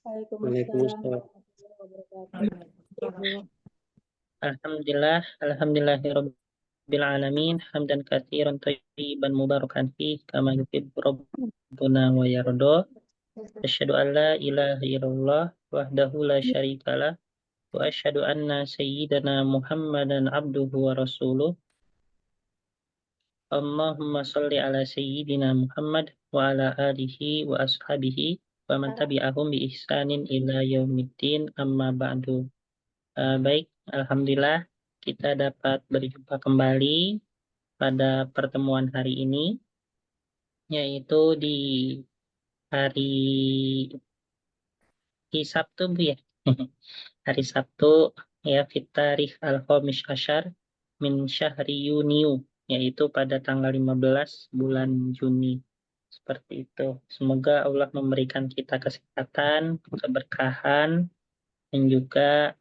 Waalaikumsalam Waalaikumsalam. warahmatullahi wabarakatuh. Alhamdulillahirabbil alamin hamdan katsiran thayyiban mubarakan fi kama yuhibbu rabbuna wa yarda. Asyhadu an la ilaha illallah wahdahu la syarikalah wa asyhadu anna sayyidana Muhammadan abduhu wa rasuluh. Allahumma shalli ala sayyidina Muhammad wa ala alihi wa ashabihi wa man tabi'ahum bi ihsanin ila yaumiddin amma ba'du. Baik, alhamdulillah kita dapat berjumpa kembali pada pertemuan hari ini, yaitu di hari Sabtu, Bu ya. Hari Sabtu ya, fitarikh al-khamis asyar min syahri Yuniu, yaitu pada tanggal 15 bulan Juni. Seperti itu. Semoga Allah memberikan kita kesehatan, keberkahan, dan juga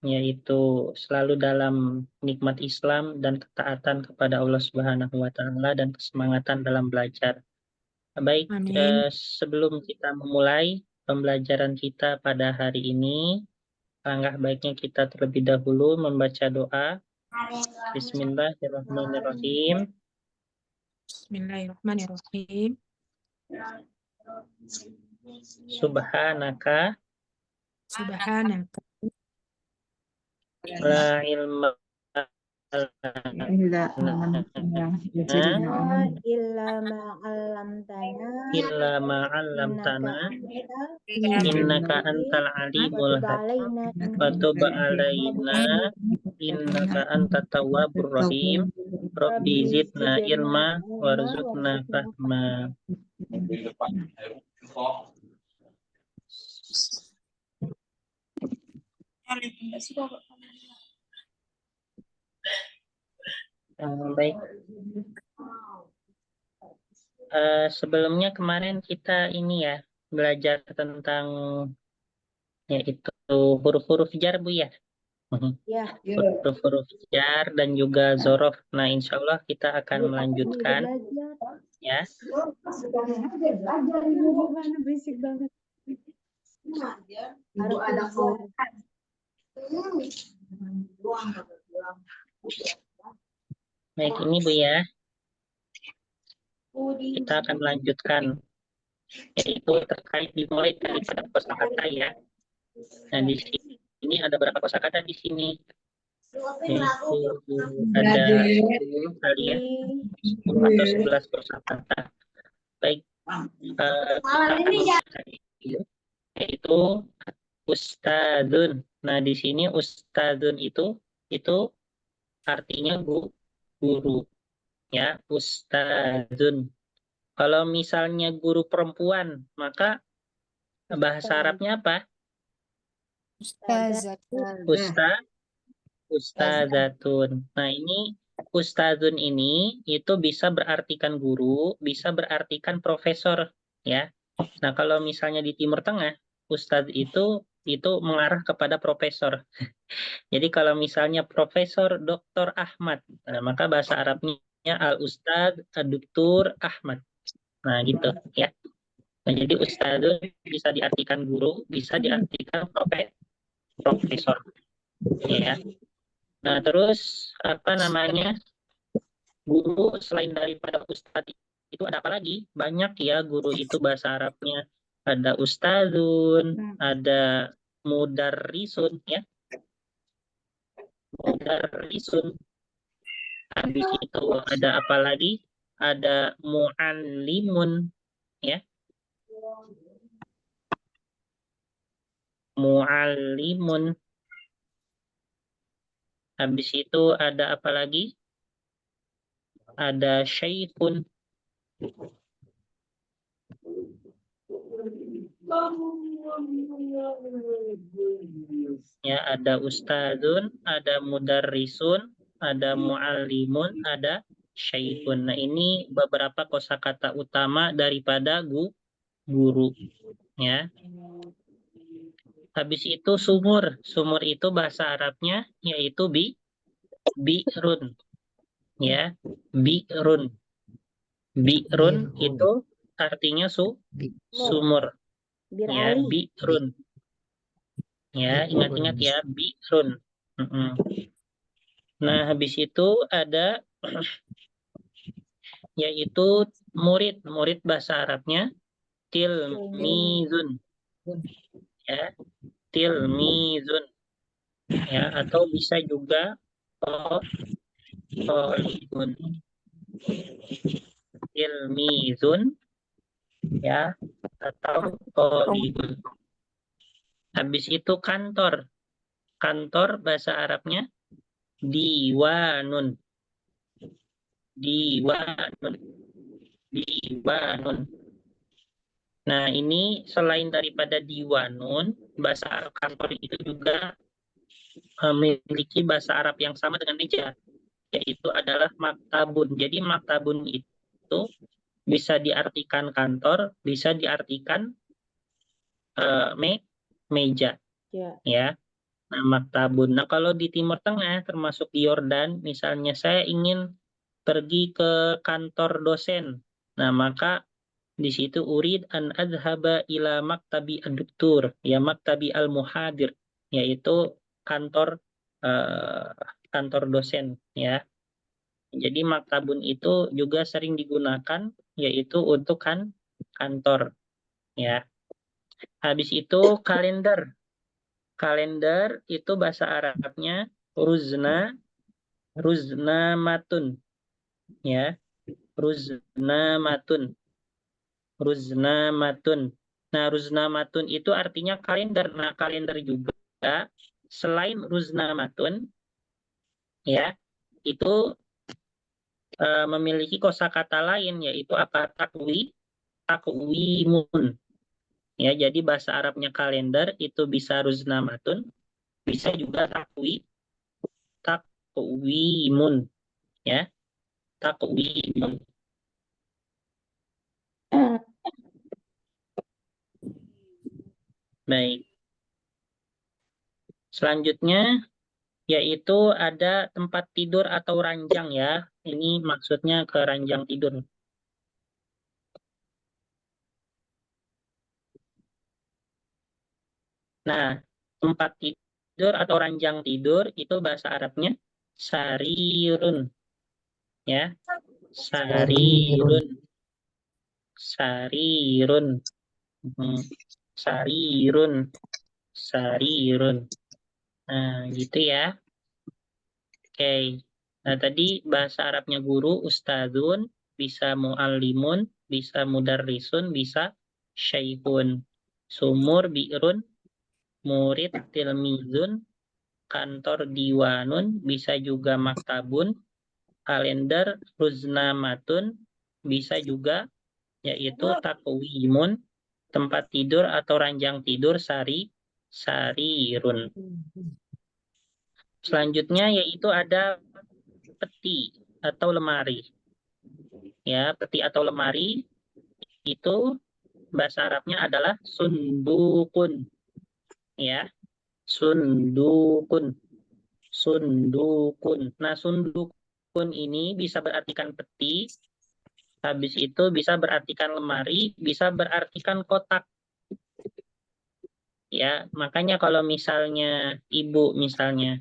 yaitu selalu dalam nikmat Islam dan ketaatan kepada Allah Subhanahu wa taala dan kesemangatan dalam belajar. Baik, Amin. sebelum kita memulai pembelajaran kita pada hari ini, alangkah baiknya kita terlebih dahulu membaca doa. Bismillahirrahmanirrahim. Bismillahirrahmanirrahim. Subhanaka Subhanaka la ilma إلا illa ma'alamtana illa ma 'allamtana innaka innaka antal alimul hakim wa tub alaina innaka antat tawwabur rahim rabbi zidna ilma warzuqna fahma. Baik. Sebelumnya kemarin kita ini ya belajar tentang yaitu huruf-huruf jar, Bu ya. ya Huruf-huruf jar dan juga zorof. Nah, insya Allah kita akan melanjutkan ya. belajar ini gimana berisik banget. Baik, ini Bu ya. Kita akan melanjutkan yaitu terkait dimulai daripada kosakata ya. Nah, di sini ada berapa kosakata di sini? Yaitu ada 10 kali ya, 10 atau 11 kosakata. Baik, yaitu ustadun. Nah, di sini ustadun itu artinya guru ya, ustadun. Kalau misalnya guru perempuan, maka bahasa Arabnya apa? Ustazatun. Nah, ini ustazun ini itu bisa berartikan guru, bisa berartikan profesor ya. Nah, kalau misalnya di Timur Tengah, ustaz itu mengarah kepada profesor. Jadi kalau misalnya Profesor Dr. Ahmad, nah, maka bahasa Arabnya Al-Ustadz Dr. Ahmad. Nah, gitu ya. Nah, jadi ustadzun bisa diartikan guru, bisa diartikan profesor. Ya. Nah, terus apa namanya? Guru selain daripada ustadz itu ada apa lagi? Banyak ya guru itu bahasa Arabnya. Ada ustadzun, ada mudarrisun ya. Mudarrisun. Habis itu ada apa lagi? Ada muallimun ya. Muallimun. Habis itu ada apa lagi? Ada syaikhun. Ya, ada ustadzun, ada mudarrisun, ada muallimun, ada syaikhun. Nah, ini beberapa kosakata utama daripada guru ya. Habis itu sumur. Sumur itu bahasa Arabnya yaitu bi'run. Ya, bi'run. Bi'run itu artinya sumur. Ya, bi'run. Ya, ingat-ingat ya, bi'run. Nah, habis itu ada yaitu murid. Murid bahasa Arabnya tilmizun. Ya, tilmizun. Ya, atau bisa juga tolibun. Tilmizun, ya, atau tolibun. Habis itu kantor. Kantor bahasa Arabnya diwanun. Diwanun. Diwanun. Nah, ini selain daripada diwanun, bahasa Arab kantor itu juga memiliki bahasa Arab yang sama dengan meja, yaitu adalah maktabun. Jadi maktabun itu bisa diartikan kantor, bisa diartikan meja, Ya. ya. Nah, maktabun. Nah, kalau di Timur Tengah, termasuk di Yordan, misalnya saya ingin pergi ke kantor dosen. Nah, maka di situ urid an adhaba ila maktabi ad-doktur, ya maktabi al-muhadir, yaitu kantor eh, kantor dosen, ya. Jadi maktabun itu juga sering digunakan yaitu untuk kantor, ya. Habis itu kalender. Kalender itu bahasa Arabnya ruznamatun, ya. Ruznamatun. Ruznamatun. Nah, ruznamatun itu artinya kalender. Nah, kalender juga selain ruznamatun, ya, itu memiliki kosakata lain yaitu apa? Takwimun. Ya, jadi bahasa Arabnya kalender itu bisa ruznamatun, bisa juga takwimun, ya, takwimun. Baik. Selanjutnya yaitu ada tempat tidur atau ranjang, ya. Ini maksudnya ke ranjang tidur. Nah, tempat tidur atau ranjang tidur itu bahasa Arabnya sarirun, ya. Sarirun. Sarirun. Hmm, Sarirun. Sarirun. Nah, gitu ya. Oke. Nah, tadi bahasa Arabnya guru, ustadzun, bisa muallimun, bisa mudarrisun, bisa syaihun. Sumur, bi'run, murid, tilmizun, kantor, diwanun, bisa juga maktabun, kalender, ruznamatun, bisa juga yaitu takwimun, tempat tidur atau ranjang tidur, sarirun. Selanjutnya yaitu ada peti atau lemari. Ya, peti atau lemari itu bahasa Arabnya adalah sundukun. Ya, sundukun. Sundukun. Nah, sundukun ini bisa berartikan peti, habis itu bisa berartikan lemari, bisa berartikan kotak. Ya, makanya kalau misalnya ibu misalnya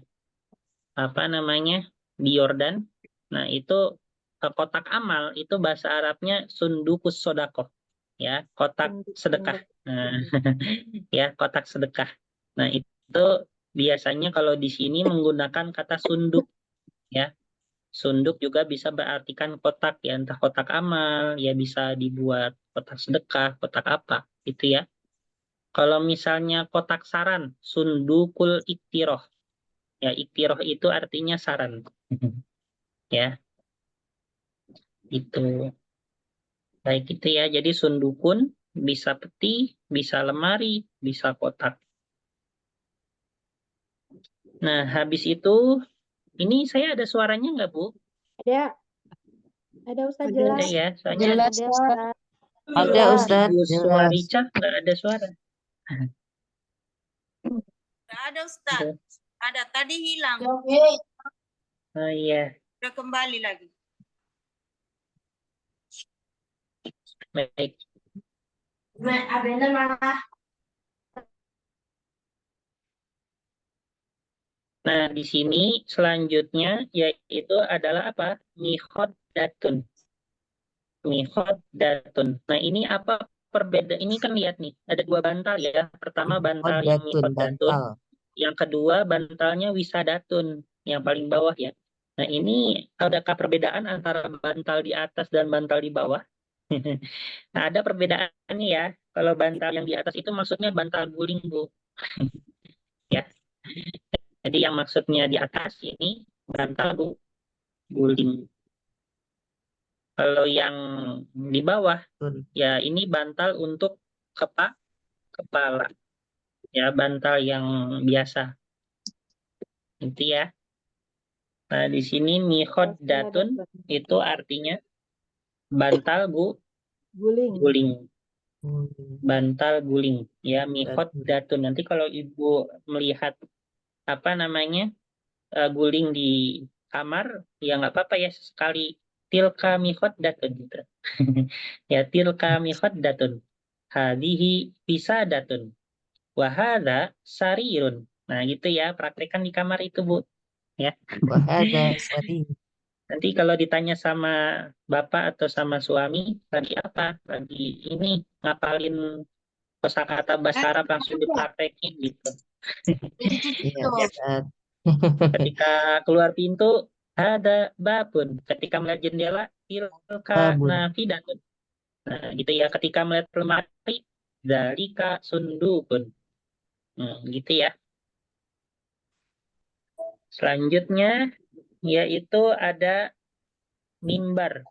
apa namanya di Yordan, nah itu kotak amal itu bahasa Arabnya sundukus sodako, ya, kotak sedekah. Nah, ya, kotak sedekah. Nah, itu biasanya kalau di sini menggunakan kata sunduk, ya. Sunduk juga bisa berartikan kotak, ya, entah kotak amal, ya bisa dibuat kotak sedekah, kotak apa, gitu ya. Kalau misalnya kotak saran, sundukul iktiroh. Ya, iktiroh itu artinya saran. Ya, itu. Baik itu ya. Jadi sundukun bisa peti, bisa lemari, bisa kotak. Nah, habis itu, ini saya ada suaranya nggak, Bu? Ada Ustaz jelas. Ada ya, soalnya Jelas, Ada Ustaz. Ustaz. Ada, Jelas. Ustaz. Ibu Jelas. Suarica nggak ada suara. Nggak ada Ustaz. Ada. Ada tadi hilang. Oh iya, Udah kembali lagi. baik. Nah, di sini selanjutnya yaitu adalah apa? Mihoddatun. Mihoddatun. Nah, ini apa perbedaan? Ini kan lihat nih, ada dua bantal ya. Pertama bantal yang Hoddatun, mihoddatun, bantal. yang kedua bantalnya wisadatun, yang paling bawah ya. Nah, ini adakah perbedaan antara bantal di atas dan bantal di bawah? Nah, ada perbedaannya ya. Kalau bantal yang di atas itu maksudnya bantal guling, Bu. Ya. Jadi yang maksudnya di atas ini bantal guling. Kalau yang di bawah Betul. ya ini bantal untuk kepala. Ya, bantal yang biasa. Itu ya. Nah, di sini mihoddatun itu artinya bantal Guling. guling. Hmm, Bantal guling. Ya, Betul. mihoddatun. Nanti kalau Ibu melihat apa namanya guling di kamar, ya nggak apa-apa ya sekali tilka mihoddatun gitu. Ya, tilka mihoddatun. Hadihi pisadatun. Wahada sarirun. Nah, gitu ya, praktekkan di kamar itu, Bu. Ya. Wahada sari. Nanti kalau ditanya sama bapak atau sama suami, lagi apa? Lagi ini ngapalin kosakata bahasa Arab langsung dipraktekin gitu. Iya, Ya. Ustaz. Ketika keluar pintu, ada babun. Ketika melihat jendela, tilka Babun. nafidatun. Nah, gitu ya. Ketika melihat lemari, dalika sundukun. Gitu ya. Selanjutnya yaitu ada mimbar.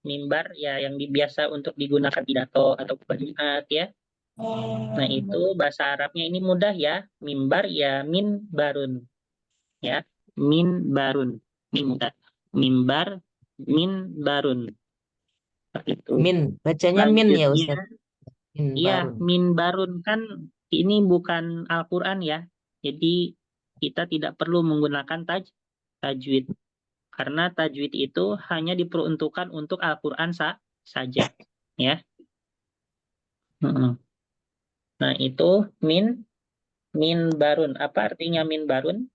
Mimbar ya yang biasa untuk digunakan pidato atau Jumat ya. Nah, itu bahasa Arabnya ini mudah ya. Mimbar ya min barun. Ya, min barun. Mimbar min barun. Itu. Min. Bacanya min ya, Selanjutnya, Ustaz. Min iya, barun. min barun kan ini bukan Al-Qur'an ya. Jadi kita tidak perlu menggunakan tajwid. Karena tajwid itu hanya diperuntukkan untuk Al-Qur'an saja. Ya. Mm-mm. Nah, itu min barun. Apa artinya min barun?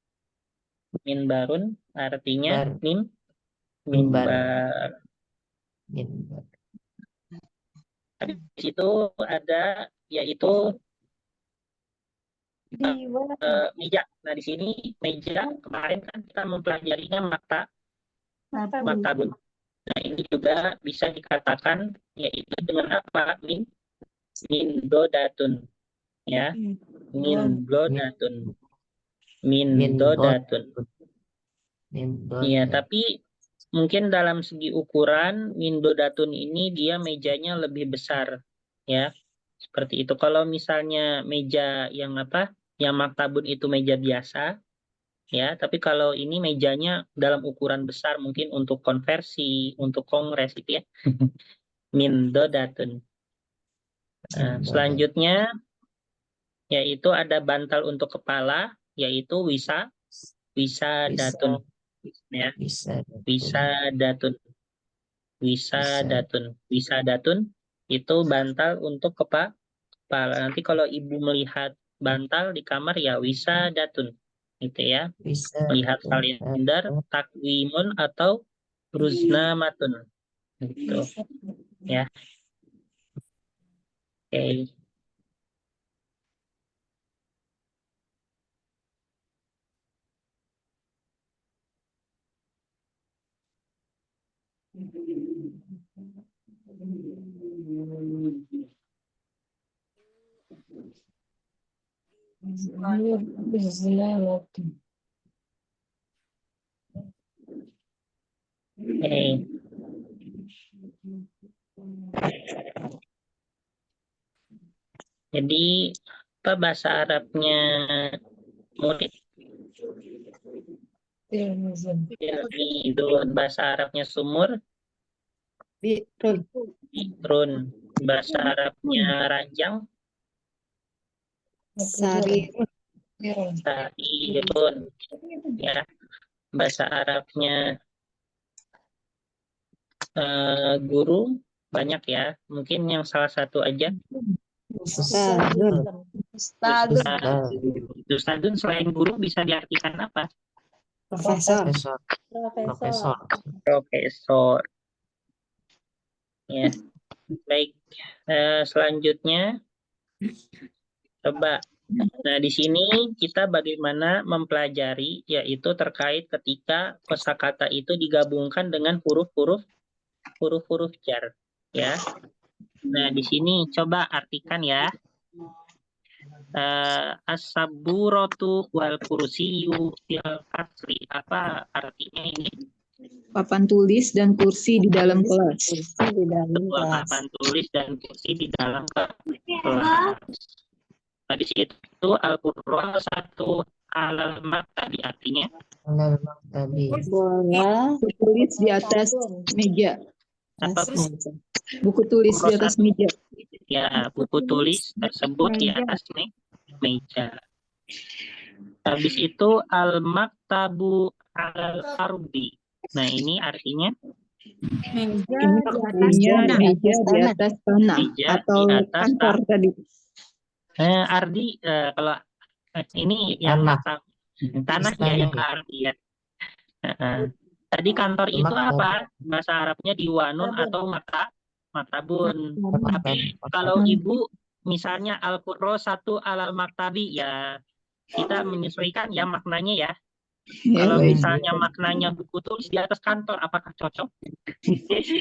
Min barun artinya Bar. mimbar. Min bar. Di situ ada yaitu meja. Nah, di sini meja kemarin kan kita mempelajarinya maktabun. Nah, ini juga bisa dikatakan yaitu dengan apa? Min dodatun. Ya, min dodatun. Min Min dodatun. Min Iya, dodatun. tapi mungkin dalam segi ukuran Mindodatun ini dia mejanya lebih besar ya. Seperti itu. Kalau misalnya meja yang apa? Yang maktabun itu meja biasa ya, tapi kalau ini mejanya dalam ukuran besar mungkin untuk konversi, untuk kongres itu ya. Mindodatun. Nah, Min dodatun. selanjutnya yaitu ada bantal untuk kepala yaitu wisadatun ya. Bisa. Wisadatun. Wisadatun itu bantal untuk kepala. Nanti kalau ibu melihat bantal di kamar ya wisadatun gitu ya. Bisa. Melihat kalender, takwimun atau ruznamatun gitu ya. Oke. Oke. Jadi apa bahasa Arabnya murid? Itu bahasa Arabnya sumur. Bitrun. Bahasa Arabnya ranjang. Sairun. Ya. Bahasa Arabnya guru banyak ya. Mungkin yang salah satu aja. Ustadun. Ustadun selain guru bisa diartikan apa? Profesor. Profesor. Profesor. Profesor. Ya, baik. Selanjutnya, coba. Nah, di sini kita bagaimana mempelajari, yaitu terkait ketika kosakata itu digabungkan dengan huruf-huruf jar, ya. Nah, di sini coba artikan ya. As-saburatu wal kursiyyu fil fasli. Apa artinya ini? Papan tulis dan kursi di dalam kelas. Di dalam Sebuah kelas. papan tulis dan kursi di dalam kelas. Habis itu al-qurrasatu alal maktabi, artinya Alal maktabi. Bola tulis di atas meja. apa, Bu? Buku tulis di atas meja. Ya, buku tulis tersebut di atas meja. Habis itu al-maktabu alal ardi. Nah, ini artinya Ini artinya meja di atas tanah Meja atau di atas kantor tadi. ardi, kalau ini yang Tanah. tanah ya, yang ardi ya. Tadi kantor itu apa? Bahasa Arabnya diwanun atau maktabun. Tapi kalau ibu misalnya al-qurrasatu alal maktabi, ya kita menyesuaikan ya maknanya ya. Ya, Kalau baik. misalnya maknanya buku tulis di atas kantor, apakah cocok?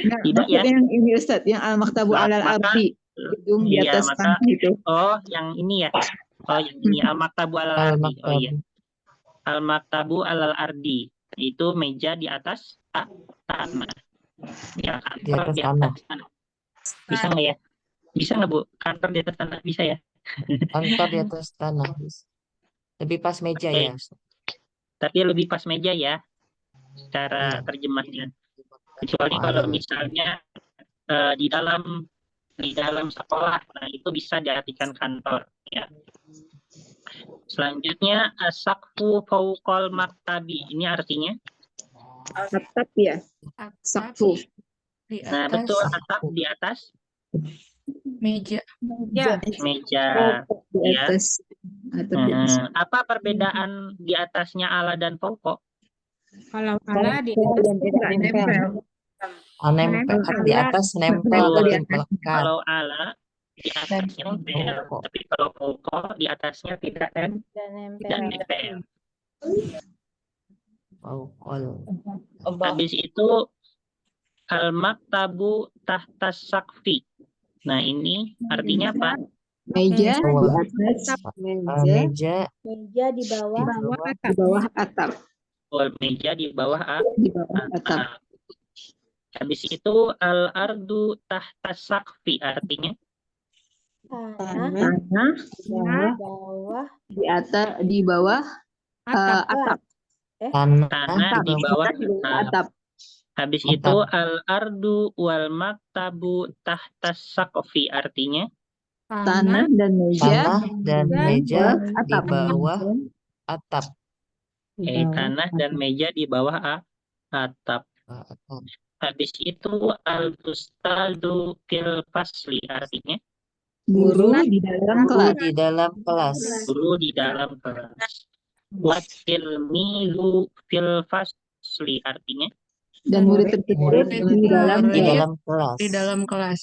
Nah, Tidak ya? maksudnya yang ini Ustadz, yang al-maktabu Nah, alal maka- ardi, gedung di Iya, atas maka- tanah itu. Oh, yang ini ya. Oh, yang ini al-maktabu alal ardi. Oh iya. Al-maktabu alal ardi. Itu meja di atas tanah. Ya, Di atas tanah. Bisa nggak ya? Bisa nggak, Bu? Kantor di atas tanah bisa ya? Kantor di atas tanah. Lebih pas meja Oke. ya. Tapi lebih pas meja ya, cara Iya. terjemahnya. Kecuali kalau misalnya di dalam sekolah, nah itu bisa diartikan kantor. Ya. Selanjutnya asaqfu fauqal maktabi. Ini artinya? Atap ya, sakfu. Nah, betul, atap di atas Meja. meja. Di Ya. atas. Atap di atas. Apa perbedaan di atasnya ala dan pokok? Kalau ala di Nempel. Nempel di atas nempel Kalau- atau melekat. Kalau ala di atasnya nempel, Pokok. tapi kalau pokok di atasnya tidak Dan tidak nempel. nempel. Pokol. Habis itu al-maktabu tahtas sakfi. Nah, ini artinya apa? Meja di Bawah. atas Meja Meja di bawah. di bawah atap. Oh, meja di bawah Di bawah atap. Habis itu al-ardu tahtas sakfi, artinya Tanah Tanah di bawah. di bawah atap. tanah di bawah Atap. Habis Atap. itu al-ardu wal maktabu tahtas sakfi, artinya Tanah dan meja tanah dan meja di atap. bawah atap. tanah dan meja di bawah atap. Atap. Habis itu al-ustadu fil fasli, artinya Guru di dalam Guru kelas. di dalam kelas. guru di dalam kelas. Watilmizu fil fasli, artinya Dan murid tersebut Murid di dalam di kelas. dalam kelas. di dalam kelas.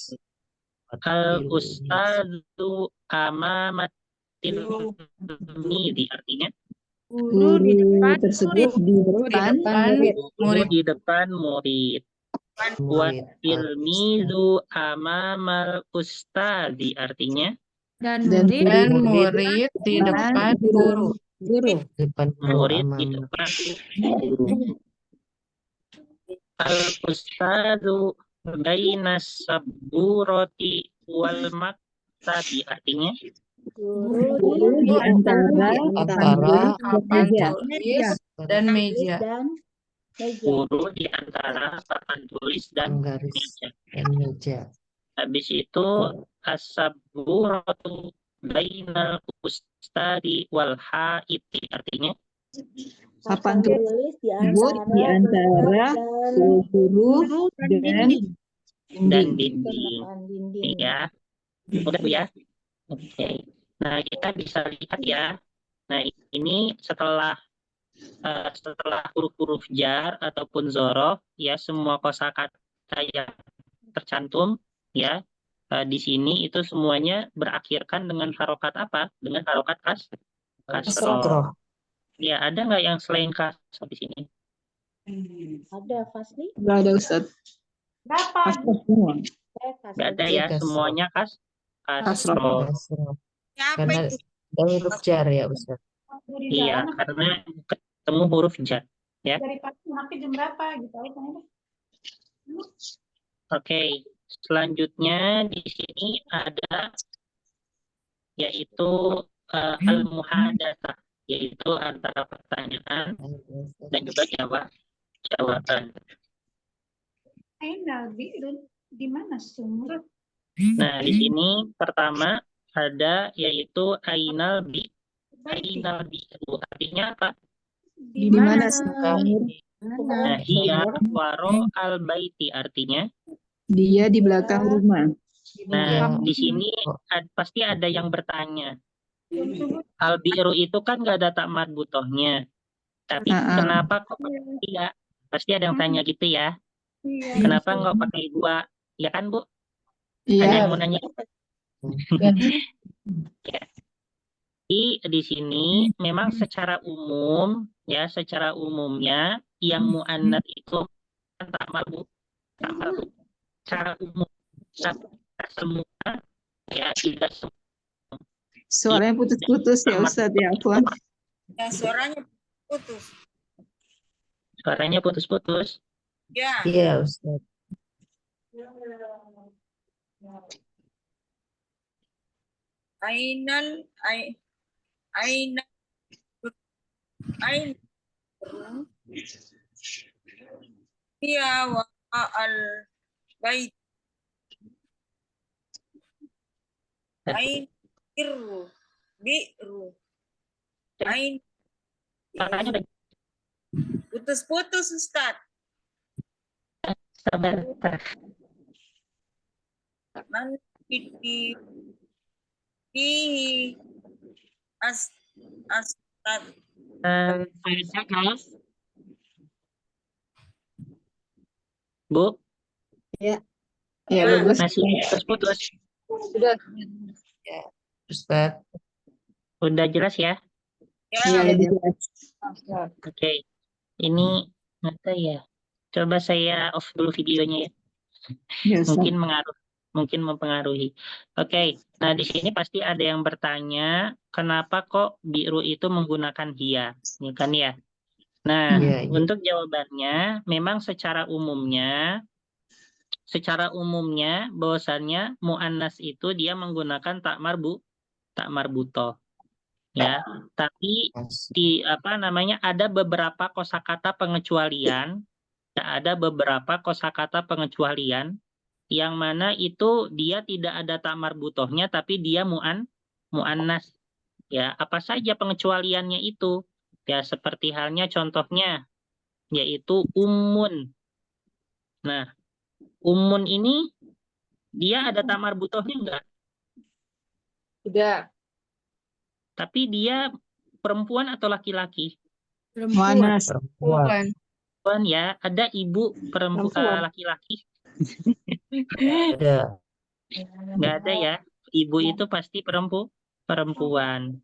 al-ustadu amamatil tilmidi, artinya Guru tersebut di depan murid. guru di depan murid. Murid. Watilmizu amamal ustadi, artinya Dan Dan murid di depan guru. Guru. Depan murid di amam. depan guru. Al-ustadu bainas saburoti wal maktabi, artinya Guru Di antara Antara Papan meja. tulis dan meja. dan meja. guru di antara papan tulis dan garis meja. dan meja. Habis itu as-saburatu bainal ustadi wal haiti, artinya Papan tulis di di antara guru dan dan dinding. dinding. Ya, udah Bu ya. Oke. Nah, kita bisa lihat ya. Nah, ini setelah setelah huruf-huruf jar ataupun zorof, ya semua kosakata yang tercantum ya di sini itu semuanya berakhirkan dengan harokat apa? Dengan harokat kasroh. Kasroh. Ya, ada nggak yang selain kasroh di sini? Ada Fasli? Nggak ada Ustadz. Kasroh semua. Nggak ada Iya, ya, kasroh. semuanya kasroh. Kasroh. Apa Karena itu? ada huruf jar ya Ustaz. Iya, karena ketemu huruf jar. Ya. Dari pagi sampai jam berapa gitu aja. Oke, selanjutnya di sini ada yaitu al-muhadatsah, yaitu antara pertanyaan dan juga jawaban. Ainal bi'run di mana sumur? Nah, di sini pertama ada yaitu ainal bi'ru. Artinya apa? Di mana sumur? Nah, hiya waro al-baiti artinya. Dia di belakang rumah. Nah, di sini pasti ada yang bertanya. Al-bi'ru itu kan nggak ada tak marbutohnya. Tapi kenapa kok pakai dia? Pasti ada yang tanya gitu ya. Kenapa nggak pakai gua? Ya kan, Bu? Ada Iya. yang mau nanya? Ya. Di sini memang secara umum ya, secara umumnya yang muannats itu kan tak marbut. Secara umum semua ya tidak semua. Suaranya putus-putus ya Ustadz ya, Afwan. Ya, suaranya putus. Suaranya putus-putus. Ya. Iya Ustaz. Ainal hiya wa al bait. Ain bi'ru. Ain Makanya putus-putus Ustaz. sabar. Man di Astad. Bisa guys. Bu, Ya bagus. masih putus-putus. Sudah. Ya, Ustaz. Udah jelas ya? Iya, Ya, lebih jelas. Oke. Ini apa ya? Coba saya off dulu videonya ya. Ya, Ustadz. Mungkin mempengaruhi. Oke. Nah, di sini pasti ada yang bertanya, kenapa kok biru itu menggunakan hiya? Ya kan ya? Nah, Iya, iya. untuk jawabannya memang secara umumnya bahwasannya muannas itu dia menggunakan tak marbutoh. Ya, tapi ada beberapa kosakata pengecualian, yang mana itu dia tidak ada tak marbutohnya tapi dia muannas. Ya, apa saja pengecualiannya itu? Ya, seperti halnya contohnya yaitu ummun. Nah, ummun ini dia ada tak marbutohnya enggak? Tidak. Tapi dia perempuan atau laki-laki? Muannas. Perempuan. Perempuan ya, ada ibu Perempuan. laki-laki? Ada. Nggak ada ya. Ibu itu pasti perempuan.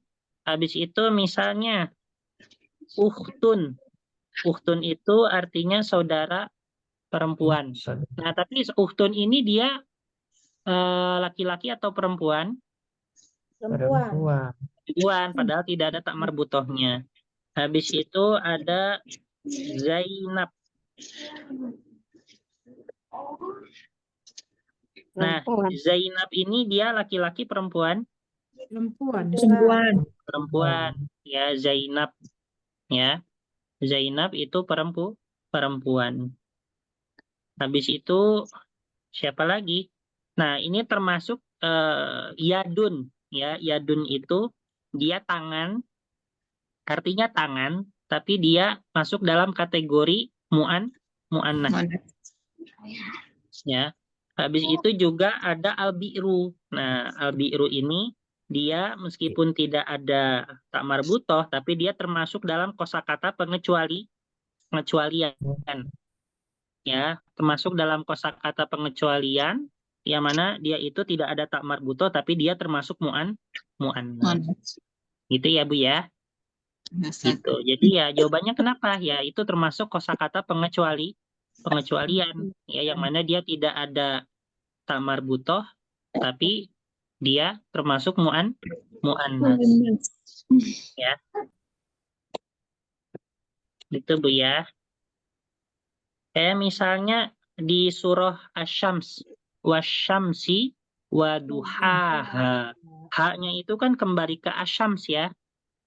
Habis itu misalnya ukhtun. Ukhtun itu artinya saudara perempuan. Nah, tapi ukhtun ini dia laki-laki atau perempuan? Perempuan. Perempuan, padahal tidak ada tak marbutohnya. Habis itu ada Zainab. Nah, Zainab ini dia laki-laki perempuan? Perempuan. Ya, Zainab. Ya. Zainab itu perempuan. Habis itu siapa lagi? Nah, ini termasuk yadun. Ya, yadun itu dia tangan, artinya tangan, tapi dia masuk dalam kategori muannas. Ya. Habis itu juga ada al-bi'ru. Nah, al-bi'ru ini dia meskipun tidak ada tak marbutoh, tapi dia termasuk dalam kosakata pengecualian. Ya, termasuk dalam kosakata pengecualian, yang mana dia itu tidak ada tak marbutoh, tapi dia termasuk mu'annas. Gitu ya, Bu ya. Gitu. Jadi ya jawabannya kenapa? Ya itu termasuk kosakata pengecualian, ya yang mana dia tidak ada tak marbutoh, tapi dia termasuk mu'annas. Ya. Itu Bu ya. Misalnya di surah Asy-Syams, wasyamsi waduhaha. Haknya itu kan kembali ke Asy-Syams ya.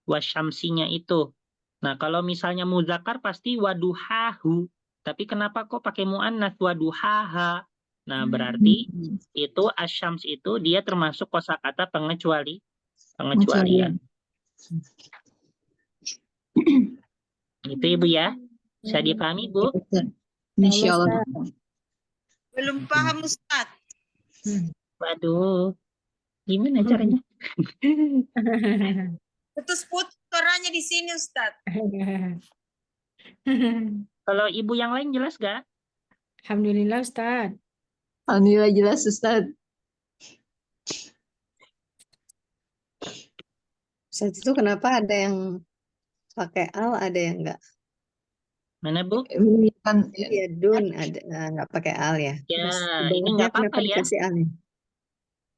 Wasyamsinya itu. Nah, kalau misalnya muzakkar pasti waduhahu. Tapi kenapa kok pakai mu'annas waduhaha? Nah, berarti itu Asy-Syams itu dia termasuk kosakata pengecualian. Itu Ibu ya. Bisa dipahami, Bu? Insya Allah. Belum paham Ustaz. Waduh. Gimana caranya? Putus-putus suaranya di sini Ustaz. Kalau Ibu yang lain jelas gak? Alhamdulillah Ustaz. Alhamdulillah jelas Ustaz. Ustaz itu kenapa ada yang pakai al, ada yang enggak? Mana, Bu? Ya dun ada nggak pakai al ya. Ya, Terus ini di bawahnya nggak apa-apa kenapa ya. dikasih al ya?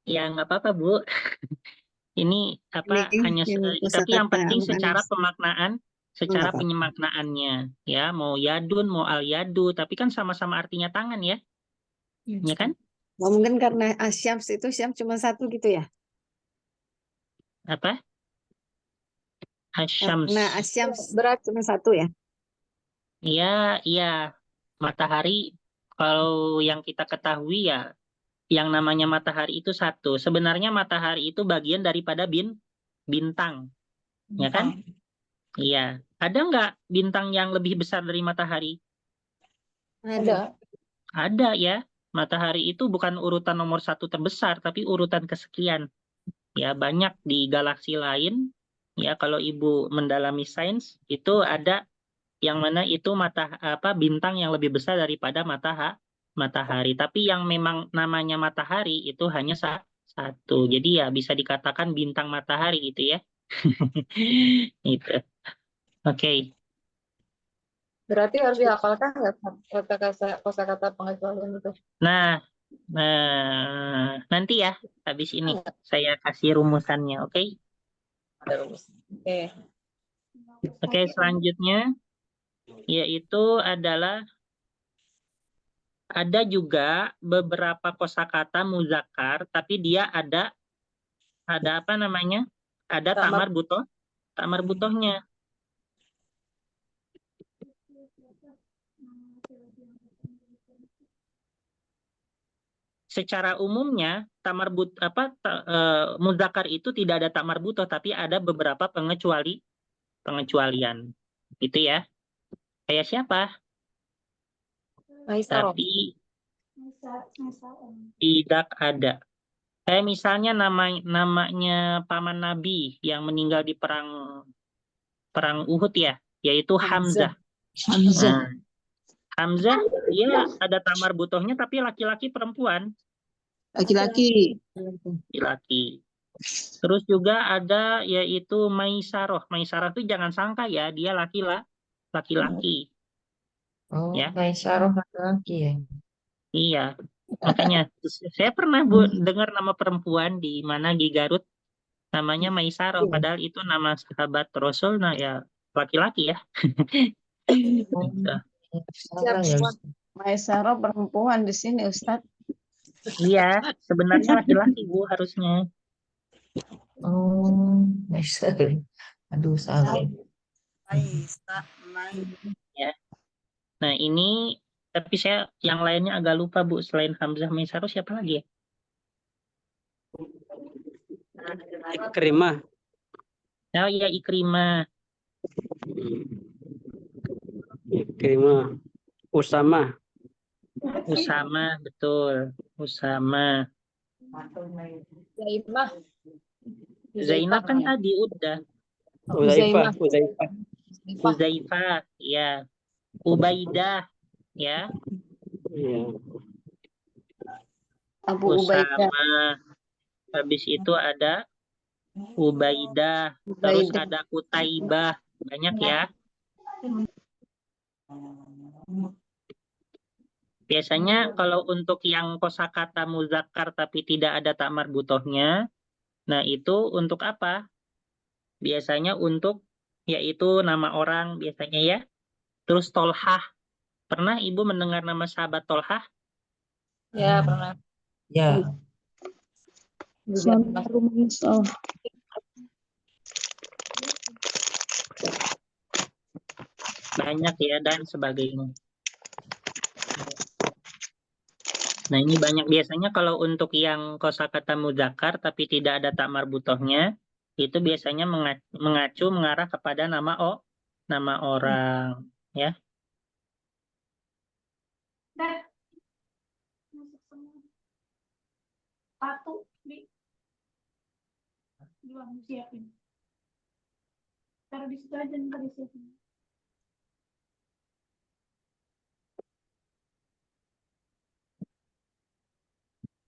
Ya, nggak apa-apa, Bu. Ini apa Ini hanya yang tapi yang kosakata penting secara mu'annas. pemaknaan, secara Nggak apa-apa. penyemaknaannya ya, mau yadun, mau al yadu, tapi kan sama-sama artinya tangan ya. Ya kan? Oh, mungkin karena asyams itu syams cuma satu gitu ya. Apa? Asyams. Karena asyams berat cuma satu ya. Iya, iya. Matahari kalau yang kita ketahui ya, yang namanya matahari itu satu. Sebenarnya matahari itu bagian daripada bintang, ya kan? Iya. Ada nggak bintang yang lebih besar dari matahari? Ada. Ada ya. Matahari itu bukan urutan nomor 1 terbesar, tapi urutan kesekian. Ya, banyak di galaksi lain. Ya, kalau Ibu mendalami sains, itu ada yang mana itu bintang yang lebih besar daripada matahari. Tapi yang memang namanya matahari itu hanya satu. Jadi ya bisa dikatakan bintang matahari gitu ya. Itu. Oke. Berarti harus dihafalkan nggak kosakata pengecualian itu? Nah, nanti ya habis ini saya kasih rumusannya, oke? Ada rumus. Oke. Oke, selanjutnya yaitu adalah ada juga beberapa kosakata muzakkar, tapi dia ada apa namanya? Ada tak marbutohnya. Secara umumnya muzakkar itu tidak ada tak marbutoh, tapi ada beberapa pengecualian. Gitu ya. Kayak siapa? Tapi tidak ada. Kayak misalnya namanya paman Nabi yang meninggal di perang Uhud ya, yaitu Hamzah. Nah, Hamzah dia ada tak marbutohnya tapi laki-laki perempuan. Laki-laki. Laki-laki. Terus juga ada yaitu Maisarah. Maisarah itu jangan sangka ya, dia laki-laki. Oh, Ya. Maisarah laki-laki ya. Iya. Makanya saya pernah dengar nama perempuan di mana di Garut namanya Maisarah, padahal itu nama sahabat Rasul, nah ya laki-laki ya. Oh, Gitu. salah ya, Ustaz. Maisarah perempuan di sini Ustaz. Iya, sebenarnya laki-laki Bu harusnya. Oh, Maisarah. Aduh, salah. Ya. Nah ini, tapi saya yang lainnya agak lupa Bu, selain Hamzah Maisarah siapa lagi ya? Ikrimah. Oh iya, Ikrimah. Usama. Betul. Usama. Zaimah. Zainab kan tadi udah. Uzaimah. Huzaifah, ya. Ubaidah, ya. Abu Ubaidah. Usama. Habis itu ada Ubaidah. Terus Ubaidah. ada Kutaibah. Banyak ya. Biasanya kalau untuk yang kosakata muzakkar tapi tidak ada tak marbutohnya, nah itu untuk apa? Biasanya untuk yaitu nama orang biasanya ya. Terus Tolhah. Pernah Ibu mendengar nama sahabat Tolhah? Ya, pernah. Ya. Juga termasuk Banyak ya dan sebagainya. Nah ini banyak biasanya kalau untuk yang kosakata muzakkar tapi tidak ada tak marbutohnya, itu biasanya mengacu mengarah kepada nama orang ya. Dah. Masuk semua. Sepatu di ruang siapin. Taruh di situ aja ntar disiapin.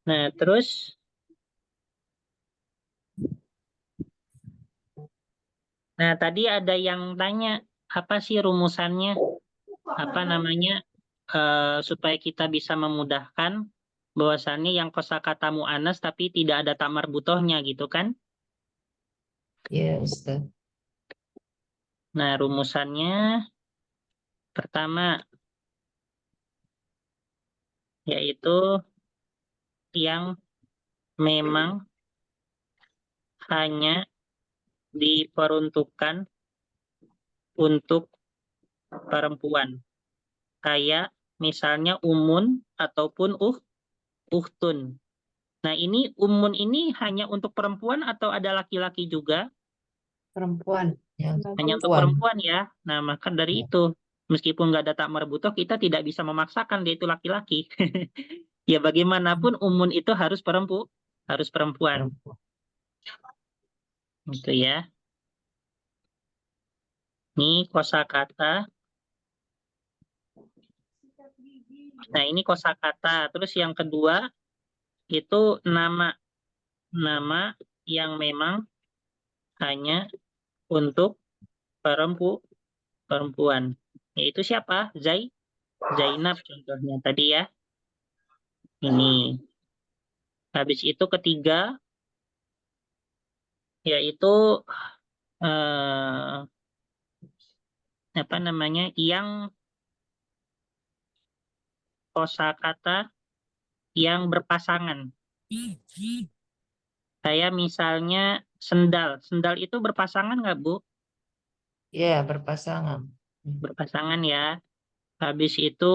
Nah terus tadi ada yang tanya apa sih rumusannya, apa namanya supaya kita bisa memudahkan bahwasannya yang kosakata mu'annas tapi tidak ada tak marbutohnya gitu kan? Ya, Ustaz. Nah, rumusannya pertama yaitu yang memang hanya diperuntukkan untuk perempuan. Kayak misalnya umun ataupun uhtun. Nah, ini umun ini hanya untuk perempuan atau ada laki-laki juga? Perempuan. Hanya untuk perempuan ya. Nah, maka dari itu, meskipun nggak ada tak marbutoh, kita tidak bisa memaksakan dia itu laki-laki. Ya bagaimanapun umun itu harus perempuan. Gitu ya. Ini kosakata. Nah, ini kosakata. Terus yang kedua itu nama. Nama yang memang hanya untuk perempuan. Yaitu siapa? Zainab contohnya tadi ya. Ini. Habis itu ketiga yaitu apa namanya? Yang kosakata yang berpasangan. Kayak misalnya sendal. Sendal itu berpasangan nggak, Bu? Ya, berpasangan. Berpasangan ya. Habis itu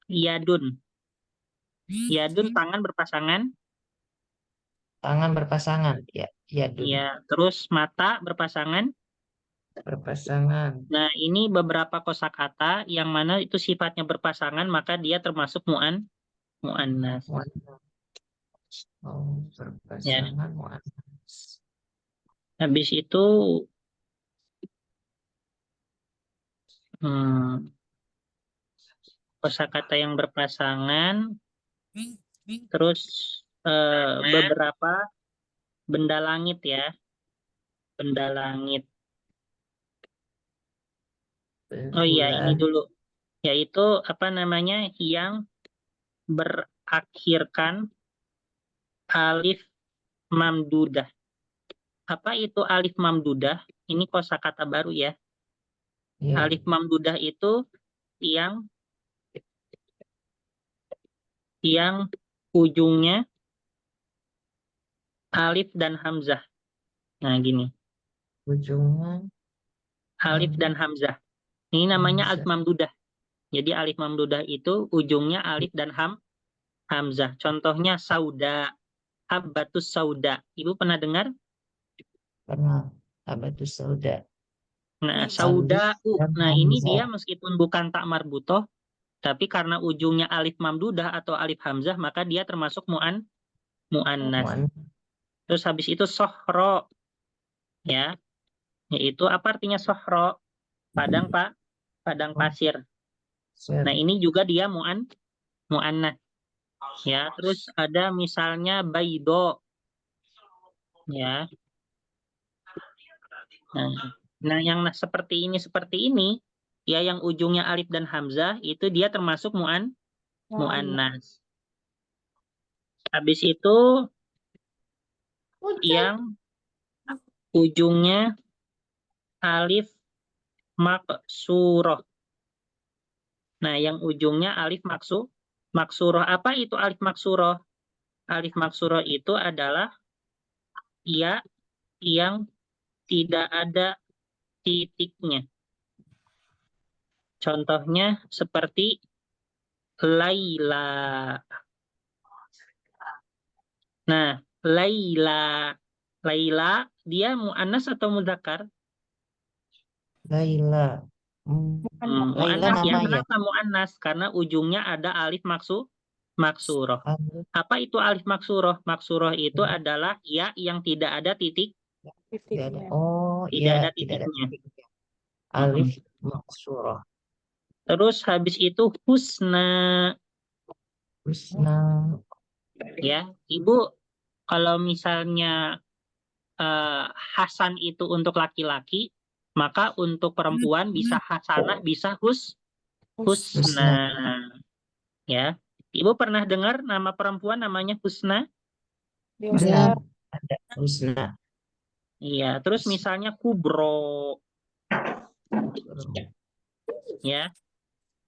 yadun. Yadun tangan berpasangan. Tangan berpasangan. Ya, yadun. Ya, terus mata berpasangan. Berpasangan. Nah, ini beberapa kosakata yang mana itu sifatnya berpasangan, maka dia termasuk mu'annas. Oh, berpasangan mu'annas. Habis itu kosakata yang berpasangan, terus beberapa benda langit ya, benda langit. Oh iya, ini dulu, yaitu apa namanya yang berakhirkan alif mamdudah. Apa itu alif mamdudah? Ini kosakata baru ya. Ya. Alif mamdudah itu yang ujungnya alif dan hamzah. Nah, gini. Ujungnya Alif dan hamzah. Ini namanya alif mamdudah. Jadi alif mamdudah itu ujungnya alif dan hamzah. Contohnya sauda, habbatus sauda. Ibu pernah dengar? Pernah. Habbatus sauda. Nah, sauda. dan Nah, ini hamzah. dia meskipun bukan tak marbutoh, tapi karena ujungnya alif mamdudah atau alif hamzah, maka dia termasuk mu'annas. Mu'annas. Terus habis itu sohro, ya, yaitu apa artinya sohro? Padang Pak, padang pasir. Nah ini juga dia mu'annas, ya. Terus ada misalnya baido, ya. Nah yang seperti ini, ya yang ujungnya alif dan hamzah itu dia termasuk mu'annas. Habis itu yang ujungnya alif maksuroh. Nah, yang ujungnya alif maksuroh. Apa itu alif maksuroh? Alif maksuroh itu adalah ya yang tidak ada titiknya. Contohnya seperti Laila. Nah, Laila dia mu'annas atau mudzakkar? Laila. Laila Mu'annas ya. nama ya. Kenapa mu'annas? Karena ujungnya ada alif maksuroh. Alif. Apa itu alif maksuroh? Maksuroh itu adalah ya yang tidak ada titik, Tidak ada. Oh, tidak iya, ada tidak ada titiknya. titiknya. Alif maksurah. Terus habis itu husna, Husna. ya. Ibu kalau misalnya Hasan itu untuk laki-laki, maka untuk perempuan bisa hasanah, bisa husna. Ya. Ibu pernah dengar nama perempuan namanya Husna? Ada. Ada. Husna. Iya, terus misalnya Kubro, ya.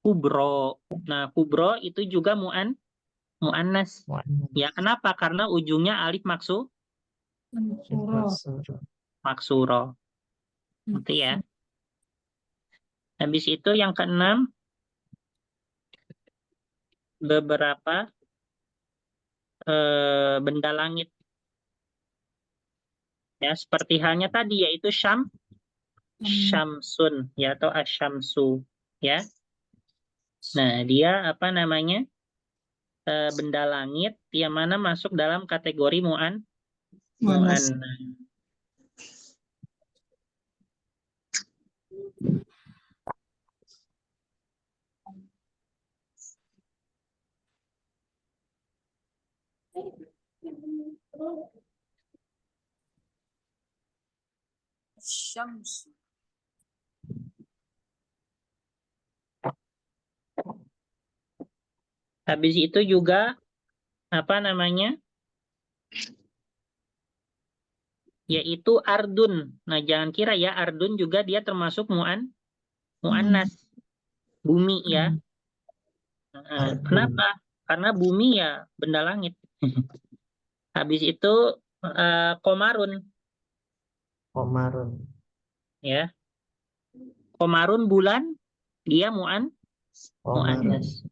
Kubro. Nah, Kubro itu juga mu'annas. Ya, kenapa? Karena ujungnya alif maksuro. Itu ya. Habis itu yang keenam, beberapa benda langit. Ya, seperti halnya tadi yaitu syamsun ya atau asyamsu, ya. Nah, dia apa namanya? Benda langit yang mana masuk dalam kategori mu'annas. Syams. Habis itu juga apa namanya? Yaitu ardun. Nah, jangan kira ya ardun juga dia termasuk mu'annas. Bumi ya. Nah, kenapa? Karena bumi ya benda langit. Habis itu komarun. Komarun. Ya. Komarun bulan dia mu'annas.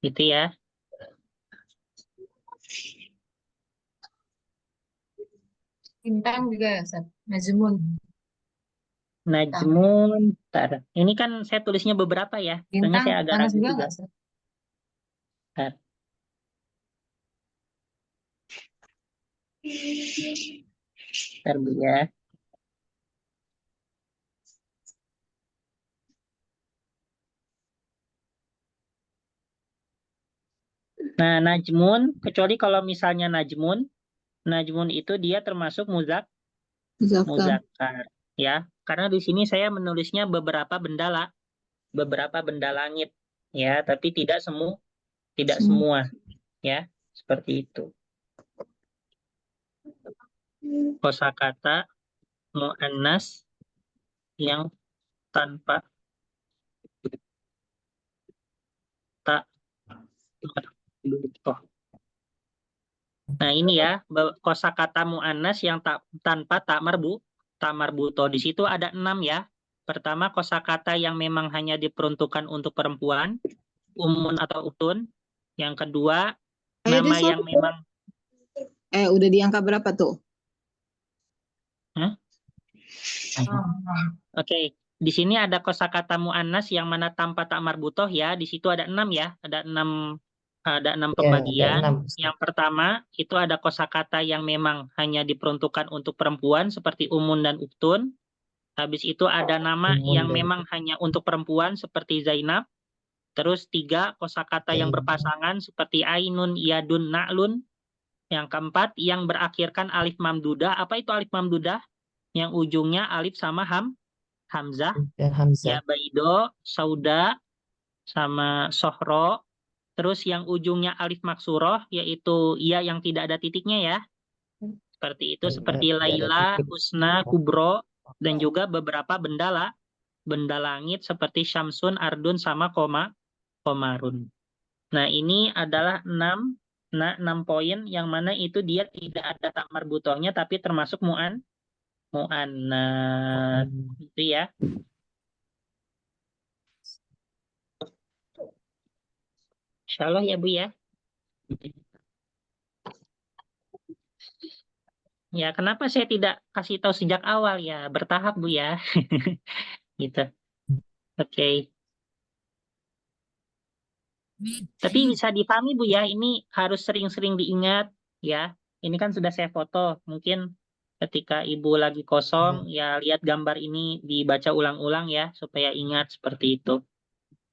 Gitu ya. Bintang juga ya, Ustaz. Najmun. Najmun. Bentar. Ini kan saya tulisnya beberapa ya. Soalnya Bintang saya agak panas ragu juga juga. nggak, Ustaz? Bentar. Bentar Bu ya. Nah, najmun, kecuali kalau misalnya najmun itu dia termasuk muzakkar, ya. Karena di sini saya menulisnya beberapa benda langit, ya, tapi tidak semua, ya, seperti itu. Kosakata mu'annas yang tanpa tak marbutoh. Nah, ini ya, kosakata mu'annas yang tanpa tak marbutoh. Di situ ada 6 ya. Pertama, kosakata yang memang hanya diperuntukkan untuk perempuan, umun atau utun. Yang kedua, nama yang memang Udah di angka berapa tuh? Oke, di sini ada kosakata mu'annas yang mana tanpa tak marbutoh ya. Di situ ada 6 ya. Ada 6 Ada 6 Ya, ada pembagian. 6. Yang pertama, itu ada kosakata yang memang hanya diperuntukkan untuk perempuan seperti umun dan uktun. Habis itu ada nama Umun yang dan memang hanya untuk perempuan seperti Zainab. Terus 3 kosakata yang Zainab. berpasangan seperti ainun, yadun, na'lun. Yang keempat yang berakhirkan alif mamdudah. Apa itu alif mamdudah? Yang ujungnya alif sama hamzah. Dan Hamzah. Ya, Baido, Sauda, sama Sohro. Terus yang ujungnya alif maksuroh, yaitu ya yang tidak ada titiknya ya. Seperti itu, seperti Tidak ada Laila, titik. Husna, Kubro, dan juga beberapa benda langit seperti Syamsun, Ardun, sama Komarun. Nah, ini adalah 6 poin yang mana itu dia tidak ada tak marbutohnya tapi termasuk mu'annats. Itu ya. Insyaallah ya Bu ya. Ya, kenapa saya tidak kasih tahu sejak awal ya? Bertahap Bu ya. Gitu. Oke. Tapi bisa dipahami Bu ya, ini harus sering-sering diingat ya. Ini kan sudah saya foto. Mungkin ketika Ibu lagi kosong ya lihat gambar ini dibaca ulang-ulang ya supaya ingat seperti itu.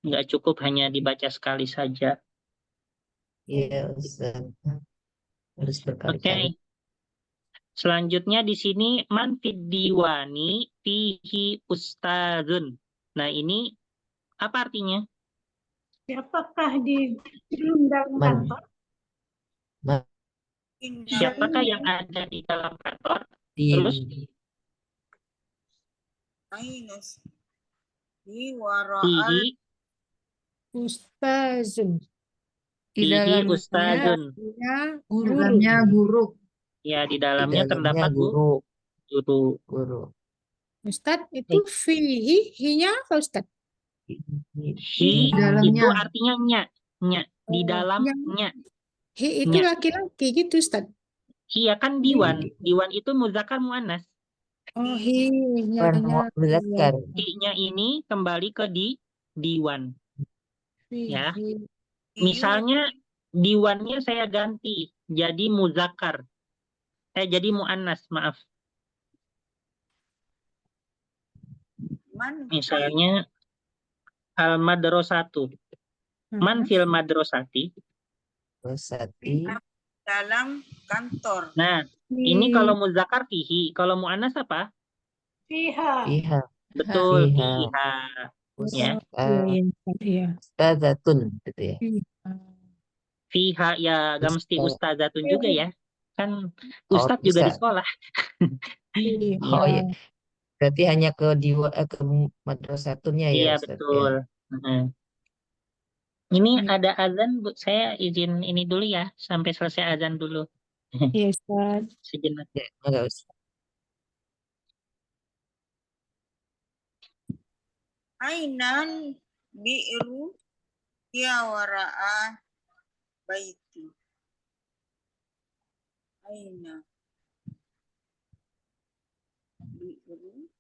Nggak cukup hanya dibaca sekali saja. Iya, Ustaz. Harus Oke. berkali-kali. Selanjutnya di sini man fid diwani fihi ustadzun. Nah, ini apa artinya? Siapakah di dalam Man. kantor? Man. Siapakah yang ada di dalam kantor? Di Terus Ainus. Di wara'al fihi Ustazun. Di fihi dalamnya ustadzun. guru. dalamnya guru. Ya, di di dalamnya dalamnya terdapat guru. guru. Guru. Ustad itu fihi, hinya apa Ustad? Hi itu artinya nya. Di dalamnya. Hi itu Nya. laki-laki gitu Ustad. Iya kan diwan. Diwan itu muzakkar muannas. Oh, hinya. Muzakkar. Hi-nya ini kembali ke diwan. Ya. Fihi. Misalnya diwannya saya ganti jadi muzakkar. Jadi muannas, maaf. man Misalnya al-madrasatu. Man fil madrasati. Rosati. dalam kantor. Nah, ini kalau muzakkar fihi, kalau muannas apa? Fiha. Fiha. Betul, Fiha. fiha. Ya. Iya. Ustazatun gitu ya. Fiha ya gak mesti ustazatun juga ya. Kan ustadz juga di bisa. sekolah. Oh iya. Berarti hanya ke ke madrasatunnya ya Iya, Ustaz ya. betul. Ini ada azan, Bu. Saya izin ini dulu ya, sampai selesai azan dulu. Iya, Ustaz. Sejenak. Ya, enggak usah. Ainan bi'ru ya wara'a baiti. Aina bi'ru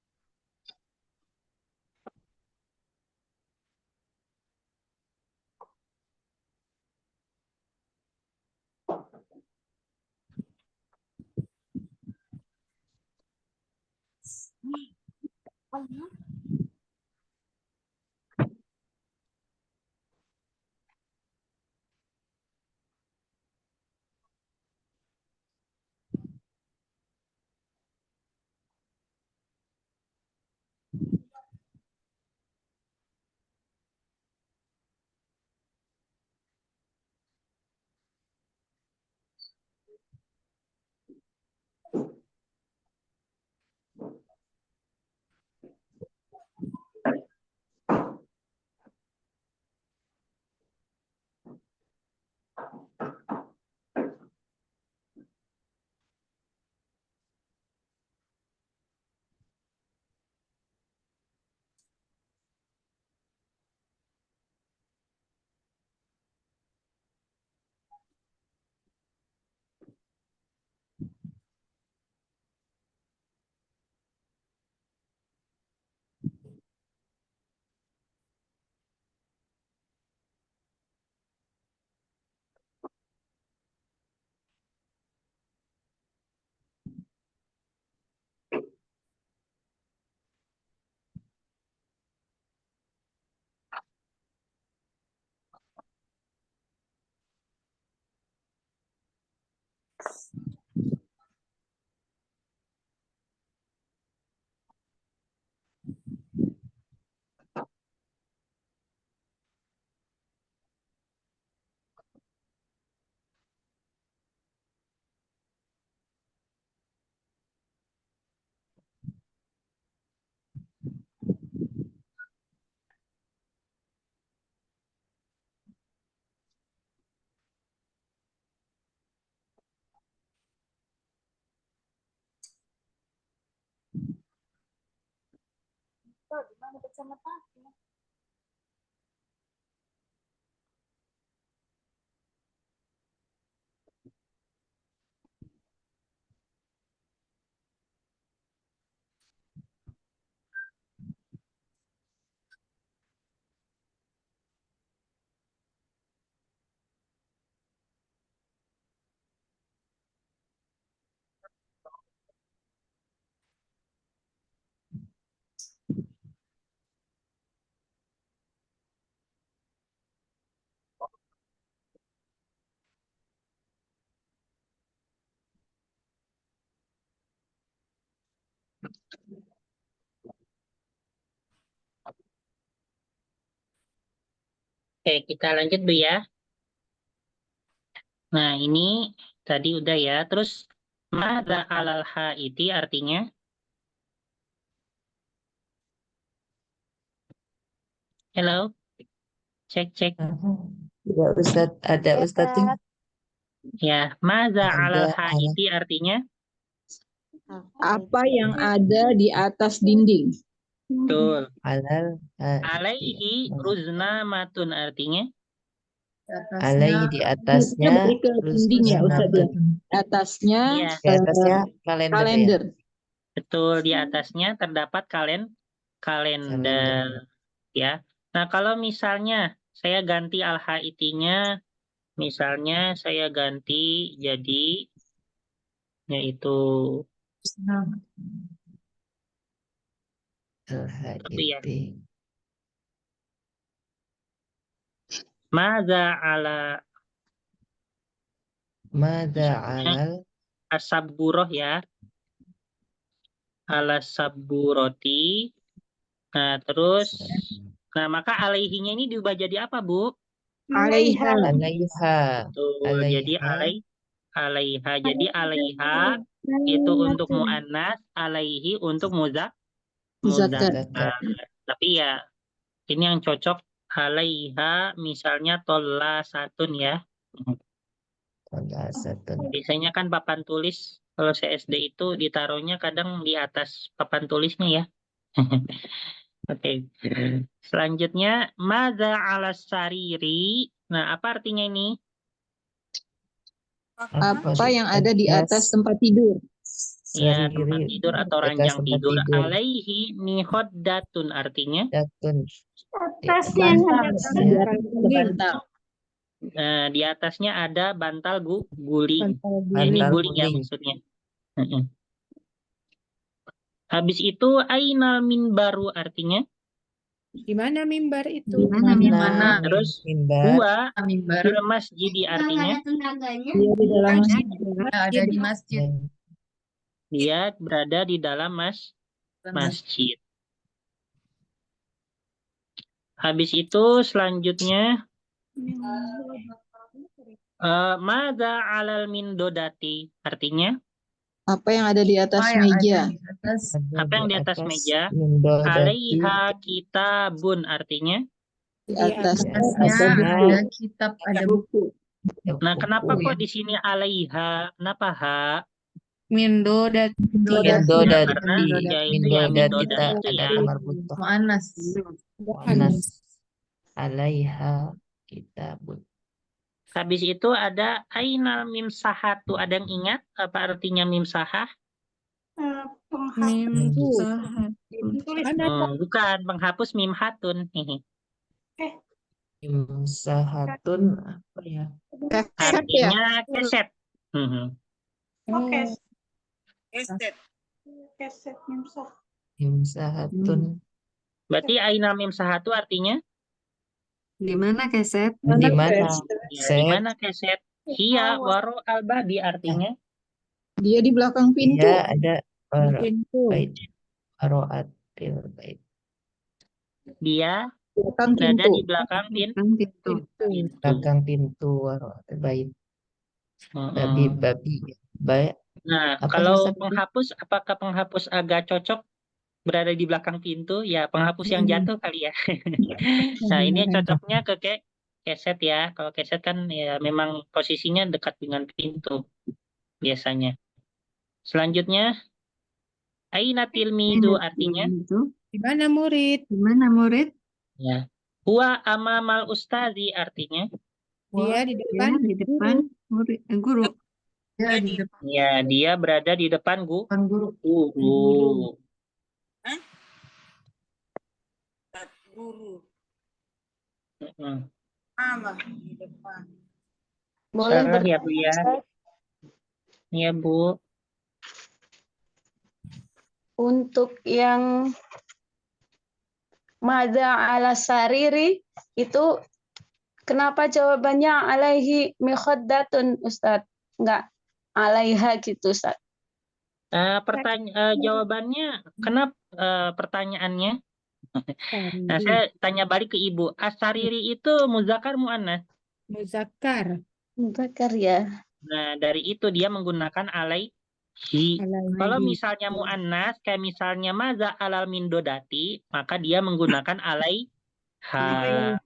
Tuh, di mana kacamata? Oke, kita lanjut Bu ya. Nah, ini tadi udah ya. Terus madza alal haiti artinya? Halo, cek. Ya Ustadz, ada Ustadz. Ya, madza alal Ada haiti artinya? Apa yang ada di atas dinding? Betul. alal Alaihi ruznamatun artinya? alai di atasnya Lebih ke dinding ya Ustadz ya. Atasnya Iya, di atasnya kalender ya. kalender. betul. Di atasnya terdapat kalender. Ya. Nah, kalau misalnya saya ganti al-haitinya, misalnya saya ganti jadi yaitu apa ya? Al-haiti. Madza Alal as-sabburoh ya. Ala sabburoti. Nah, terus maka alaihinya ini diubah jadi apa, Bu? Alaiha. alaiha. Betul. Jadi alaiha. Jadi alaiha itu untuk muannas, alaihi untuk Muzakkar. muzakkar. Tapi ya ini yang cocok alaiha misalnya tolla satun ya. Biasanya kan papan tulis kalau CSD itu ditaruhnya kadang di atas papan tulisnya ya. Oke. Selanjutnya madza alas sariri. Nah, apa artinya ini? Apa yang ada di atas tempat tidur? Ya, tempat tidur atau di atas ranjang tempat tidur. tidur. Alaihi mihoddatun artinya? Datun. Atasnya Bantal. Di atasnya ada bantal guling. Ini Bantal guling ya guling. maksudnya. Habis itu ainal minbaru artinya? Di mana mimbar itu? Mana? Terus Mimbar. dua Mimbar fil masjidi artinya? Dia di dalam masjid. ada di masjid. Dia berada di dalam masjid. Habis itu selanjutnya madza alal mindodati artinya? Apa yang ada di atas Apa yang meja? ada di atas? Apa yang di atas meja? Mindodati. Alaiha kitabun artinya? Di atasnya Atasnya ada kitab, ada buku. Nah, kenapa Buku, kok di sini alaiha? Kenapa ha? Mindodati. Karena ya itu ya Mindodati mindoda itu ya. ada marbutoh. Mu'annas. Mu'annas. Alaiha kitabun. Habis itu ada ainal mim sahatu. Ada yang ingat apa artinya mim sahah? Bukan penghapus mim hatun. Imsahatun apa ya? Artinya keset. Estet. Imsahatun. Berarti ainal mim sahatu artinya? Di mana keset? Di mana? Ya, di mana keset? Hiya waro al-babi artinya? Dia di belakang pintu. Dia ada Pintu. bait. Aroatil bait. Dia Belakang berada pintu. di belakang Pintu. pintu. Belakang pintu aroatil bait. Mm-mm. Babi. Baik. Nah, Apa kalau Ustaz? penghapus, apakah penghapus agak cocok berada di belakang pintu? Ya, penghapus yang jatuh kali ya. Nah, ini cocoknya ke keset ya. Kalau keset kan ya memang posisinya dekat dengan pintu biasanya. Selanjutnya, aina tilmidu artinya? Di mana murid? Gimana murid? Ya. Huwa amamal ustazi artinya Dia di Ya, depan di depan murid, guru. Ya, di depan ya dia berada di depan guru. guru. Guru. Mm-mm. Ama di depan. Boleh Salah ya bertanya, Bu ya. Ustaz? Iya Bu. Untuk yang madza ala sariri itu kenapa jawabannya alaihi mikhaddatun Ustaz? Enggak alaiha gitu Ustaz. Jawabannya kenapa pertanyaannya? Nah, Sariri. saya tanya balik ke Ibu. Asariri itu muzakkar muannas. Muzakkar. Muzakkar ya. Nah, dari itu dia menggunakan alaihi. Kalau Alaihi. misalnya muannas kayak misalnya maza alal min dodati, maka dia menggunakan alaiha. Iya.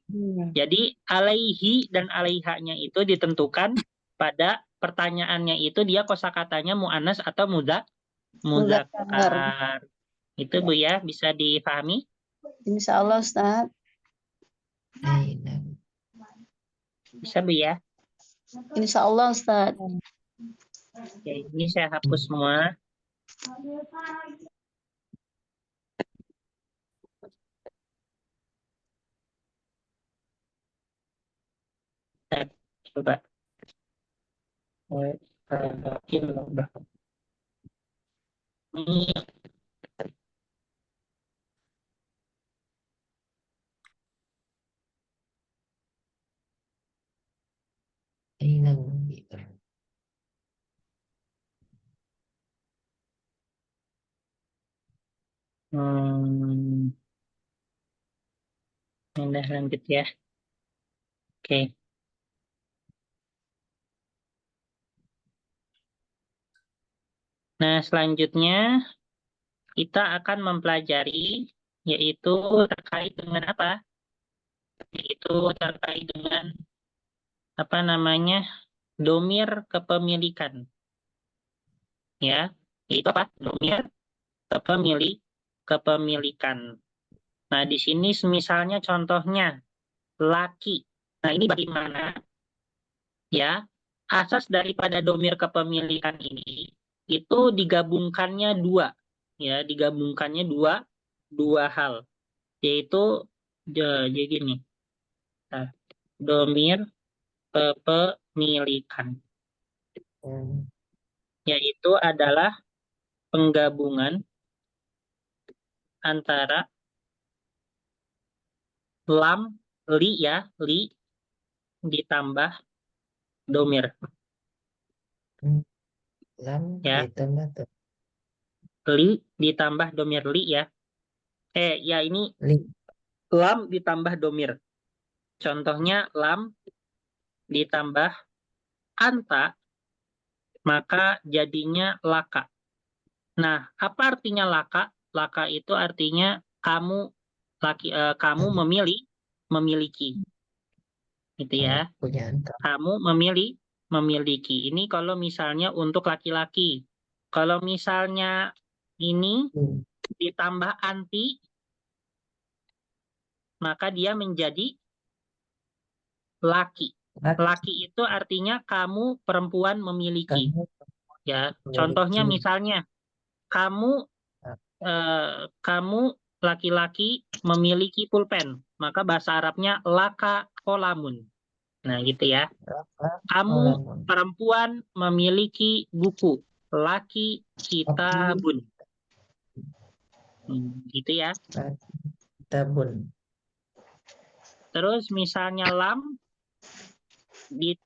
Jadi alaihi dan alaihanya itu ditentukan pada pertanyaannya itu dia kosakatanya muannas atau muzakkar. Itu Bu ya, bisa dipahami? Insya Allah Ustaz. Bisa Bu ya? Insya Allah Ustaz. Oke, ini saya hapus semua. Kita coba. Ini udah lanjut ya. Oke. Nah, selanjutnya kita akan mempelajari yaitu terkait dengan apa? Yaitu terkait dengan apa namanya? Domir kepemilikan. Ya, itu apa? Domir kepemilikan. Nah, di sini misalnya contohnya laki. Nah, ini bagaimana? Ya, asas daripada domir kepemilikan ini itu digabungkannya dua. Ya, digabungkannya dua hal. Yaitu jadi gini. Nah, domir kepemilikan. Yaitu adalah penggabungan antara lam, li ya, li ditambah domir. Lam Ya. ditambah tuh. Li ditambah domir li ya. Ya ini Li. lam ditambah domir. Contohnya lam ditambah anta, maka jadinya laka. Nah, apa artinya laka? Laka itu artinya kamu kamu memiliki. Gitu ya. Punya anta. Kamu memiliki. Ini kalau misalnya untuk laki-laki. Kalau misalnya ini ditambah anti, maka dia menjadi laki. Laki itu artinya kamu perempuan memiliki. Ya, contohnya misalnya kamu laki-laki memiliki pulpen, maka bahasa Arabnya laka kolamun. Nah, gitu ya. Kamu perempuan memiliki buku, laki kitabun. Gitu ya. Kitabun. Terus misalnya lam,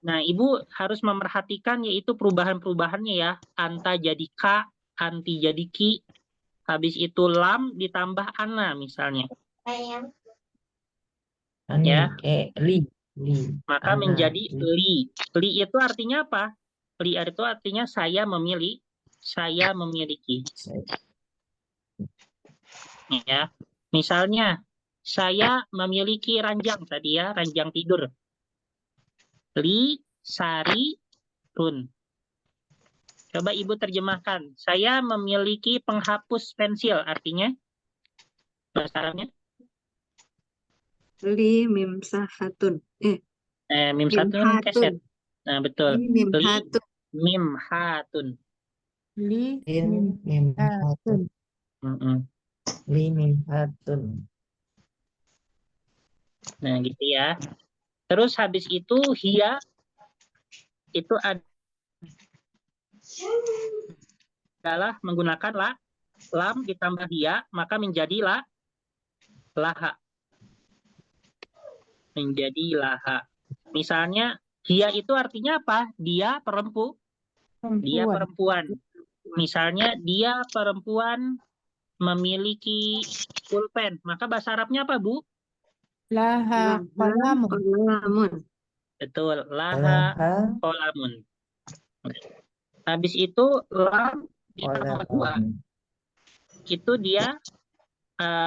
nah Ibu harus memerhatikan yaitu perubahan-perubahannya ya. Anta jadi ka, anti jadi ki, habis itu lam ditambah ana misalnya. Ya. Li. Maka Ana, menjadi li. li. Li itu artinya apa? Li itu artinya saya memiliki. Ya. Misalnya saya memiliki ranjang tadi ya, ranjang tidur. Li sari run. Coba Ibu terjemahkan. Saya memiliki penghapus pensil, artinya Bahasa Arabnya? Li mim sahatun. Mim Mim satu kan keset. hatun. Nah, betul. Li mim Li hatun. mim hatun. Li Lin mim mim hatun. hatun. Mm-mm. Li mim hatun. Nah, gitu ya. Terus habis itu hia itu adalah menggunakan lam ditambah hia maka menjadi laha. Menjadi laha. Misalnya hia itu artinya apa? Dia Perempuan. perempuan. Misalnya dia perempuan memiliki pulpen. Maka bahasa Arabnya apa, Bu? Laha qalamun. Qalamun. Betul. Laha Laha qalamun. Habis itu lam ditambah hua. qalamun. Itu dia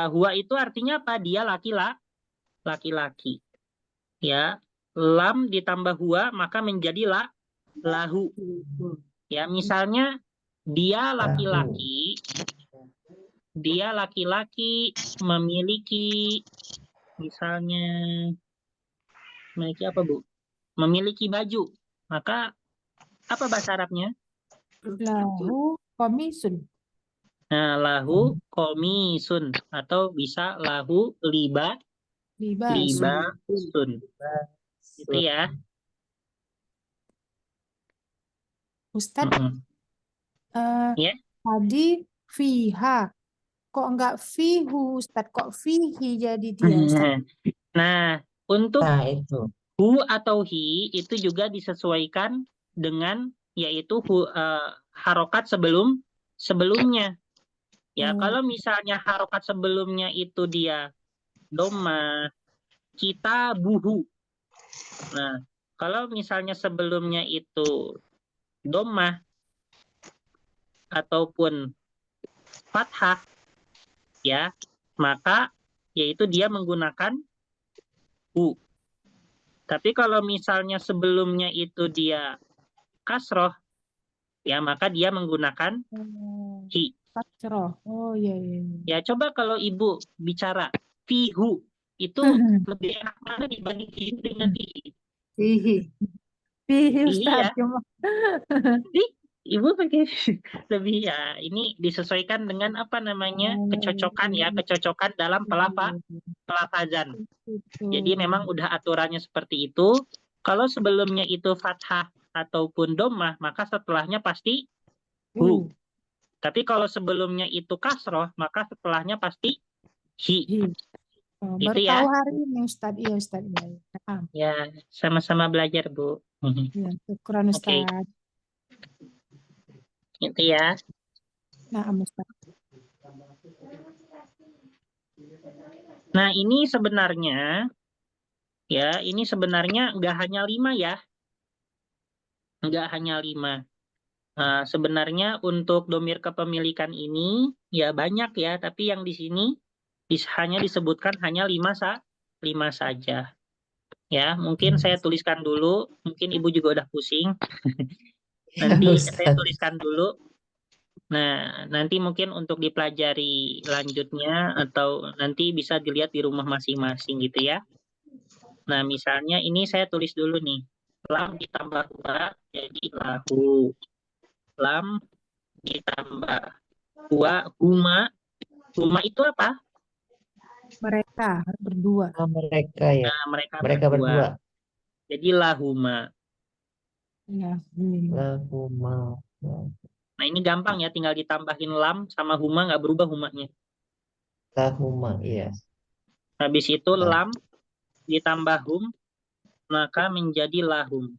hua itu artinya apa? Dia laki-laki. Ya. Lam ditambah hua maka menjadi lahu. Ya, misalnya dia laki-laki memiliki misalnya memiliki apa, Bu? Memiliki baju. Maka apa bahasa Arabnya? Lahu komisun. Nah, lahu komisun atau bisa lahu Libasun. libasun. Gitu ya. Ustadz, Mm-mm. Ya. tadi fiha. Kok enggak fihu, Ustadz? Kok fihi jadi dia, Ustadz? Nah, untuk Nah, itu. hu atau hi itu juga disesuaikan dengan yaitu harokat sebelumnya. Ya, kalau misalnya harokat sebelumnya itu dia doma, kita buhu. Nah, kalau misalnya sebelumnya itu doma ataupun fathah, ya, maka yaitu dia menggunakan hu. Tapi kalau misalnya sebelumnya itu dia kasroh, ya maka dia menggunakan hi. Kasroh. Oh iya, iya. Ya, coba kalau Ibu bicara fihu, itu lebih enak mana dibanding fihu dengan fihi? Fihi. Fihi, Fihi ya. Ustadz. Cuma Jadi, Ibu pakai lebih ya, ini disesuaikan dengan apa namanya kecocokan ya, kecocokan dalam pelafazan. Jadi memang udah aturannya seperti itu. Kalau sebelumnya itu fathah ataupun dhammah, maka setelahnya pasti hu. Tapi kalau sebelumnya itu kasroh, maka setelahnya pasti hi. Oh, Itu baru ya. tahu hari ini, Ustadz. Iya, Ustadz. Iya, iya. Paham. Ya, sama-sama belajar, Bu. Iya, syukuran, Oke. Ustadz. Itu ya. Nah, Ustadz. Nah, ini sebenarnya nggak hanya 5 ya. Nggak hanya 5. Sebenarnya untuk domir kepemilikan ini ya banyak ya, tapi yang di sini hanya disebutkan hanya 5 saja. Ya, mungkin saya tuliskan dulu, mungkin Ibu juga udah pusing. Nanti saya tuliskan dulu. Nah, nanti mungkin untuk dipelajari lanjutnya atau nanti bisa dilihat di rumah masing-masing gitu ya. Nah, misalnya ini saya tulis dulu nih. Lam ditambah hua jadi lahu. Lam ditambah hua huma. Huma itu apa? Mereka berdua. Mereka ya. Nah, mereka Mereka berdua. Jadi lahuma. Ya. Lahuma. Nah, ini gampang ya, tinggal ditambahin lam sama huma, nggak berubah humanya. Lahuma, iya. Habis itu lam ditambah hum, maka menjadi lahum.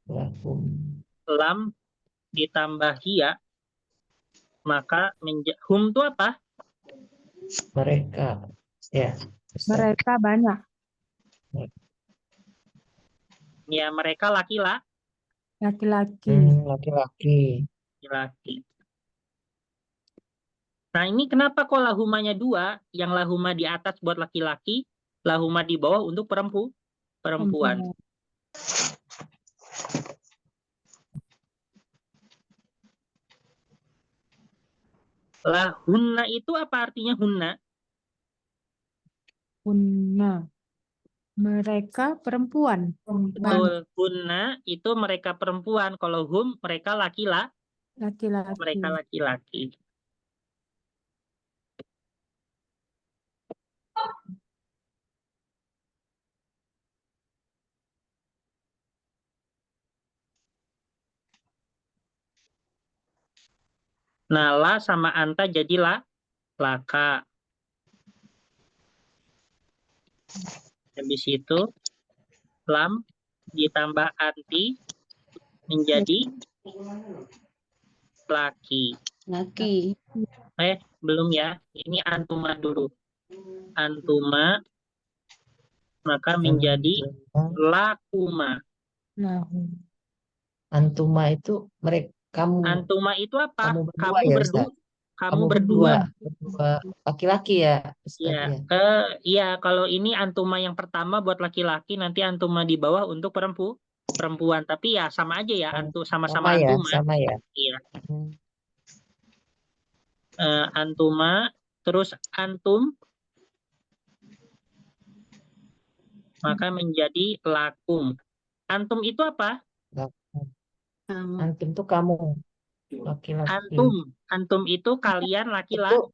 Lahum. Lam ditambah hia, maka hum itu apa? Mereka. Ya. Mereka banyak. Ya, mereka laki-laki. Laki-laki. Laki-laki. Nah, ini kenapa kok lahumanya 2? Yang lahuma di atas buat laki-laki, lahuma di bawah untuk perempuan. Lahunna itu apa artinya hunna? Hunna. Mereka perempuan. Betul. Hunna itu mereka perempuan. Kalau hum mereka Laki-laki. laki-laki. Nah, la sama anta jadilah laka. Habis itu lam ditambah anti menjadi laki. Laki. Belum ya. Ini antuma dulu. Antuma maka menjadi lakuma. Lahum. Antuma itu mereka kamu Antuma itu apa? kamu berdua Kamu ya, berdua. Ustaz? Kamu Kamu berdua. berdua laki-laki ya, Ustaz Ya, ya. iya kalau ini antuma yang pertama buat laki-laki, nanti antuma di bawah untuk perempuan. Tapi ya sama aja ya, sama-sama Sama ya, antuma. sama ya. Iya. Hmm. Antuma, terus antum, maka menjadi lakum. Antum itu apa? Kamu. Antum tuh kamu laki-laki. Antum itu kalian laki-laki. Itu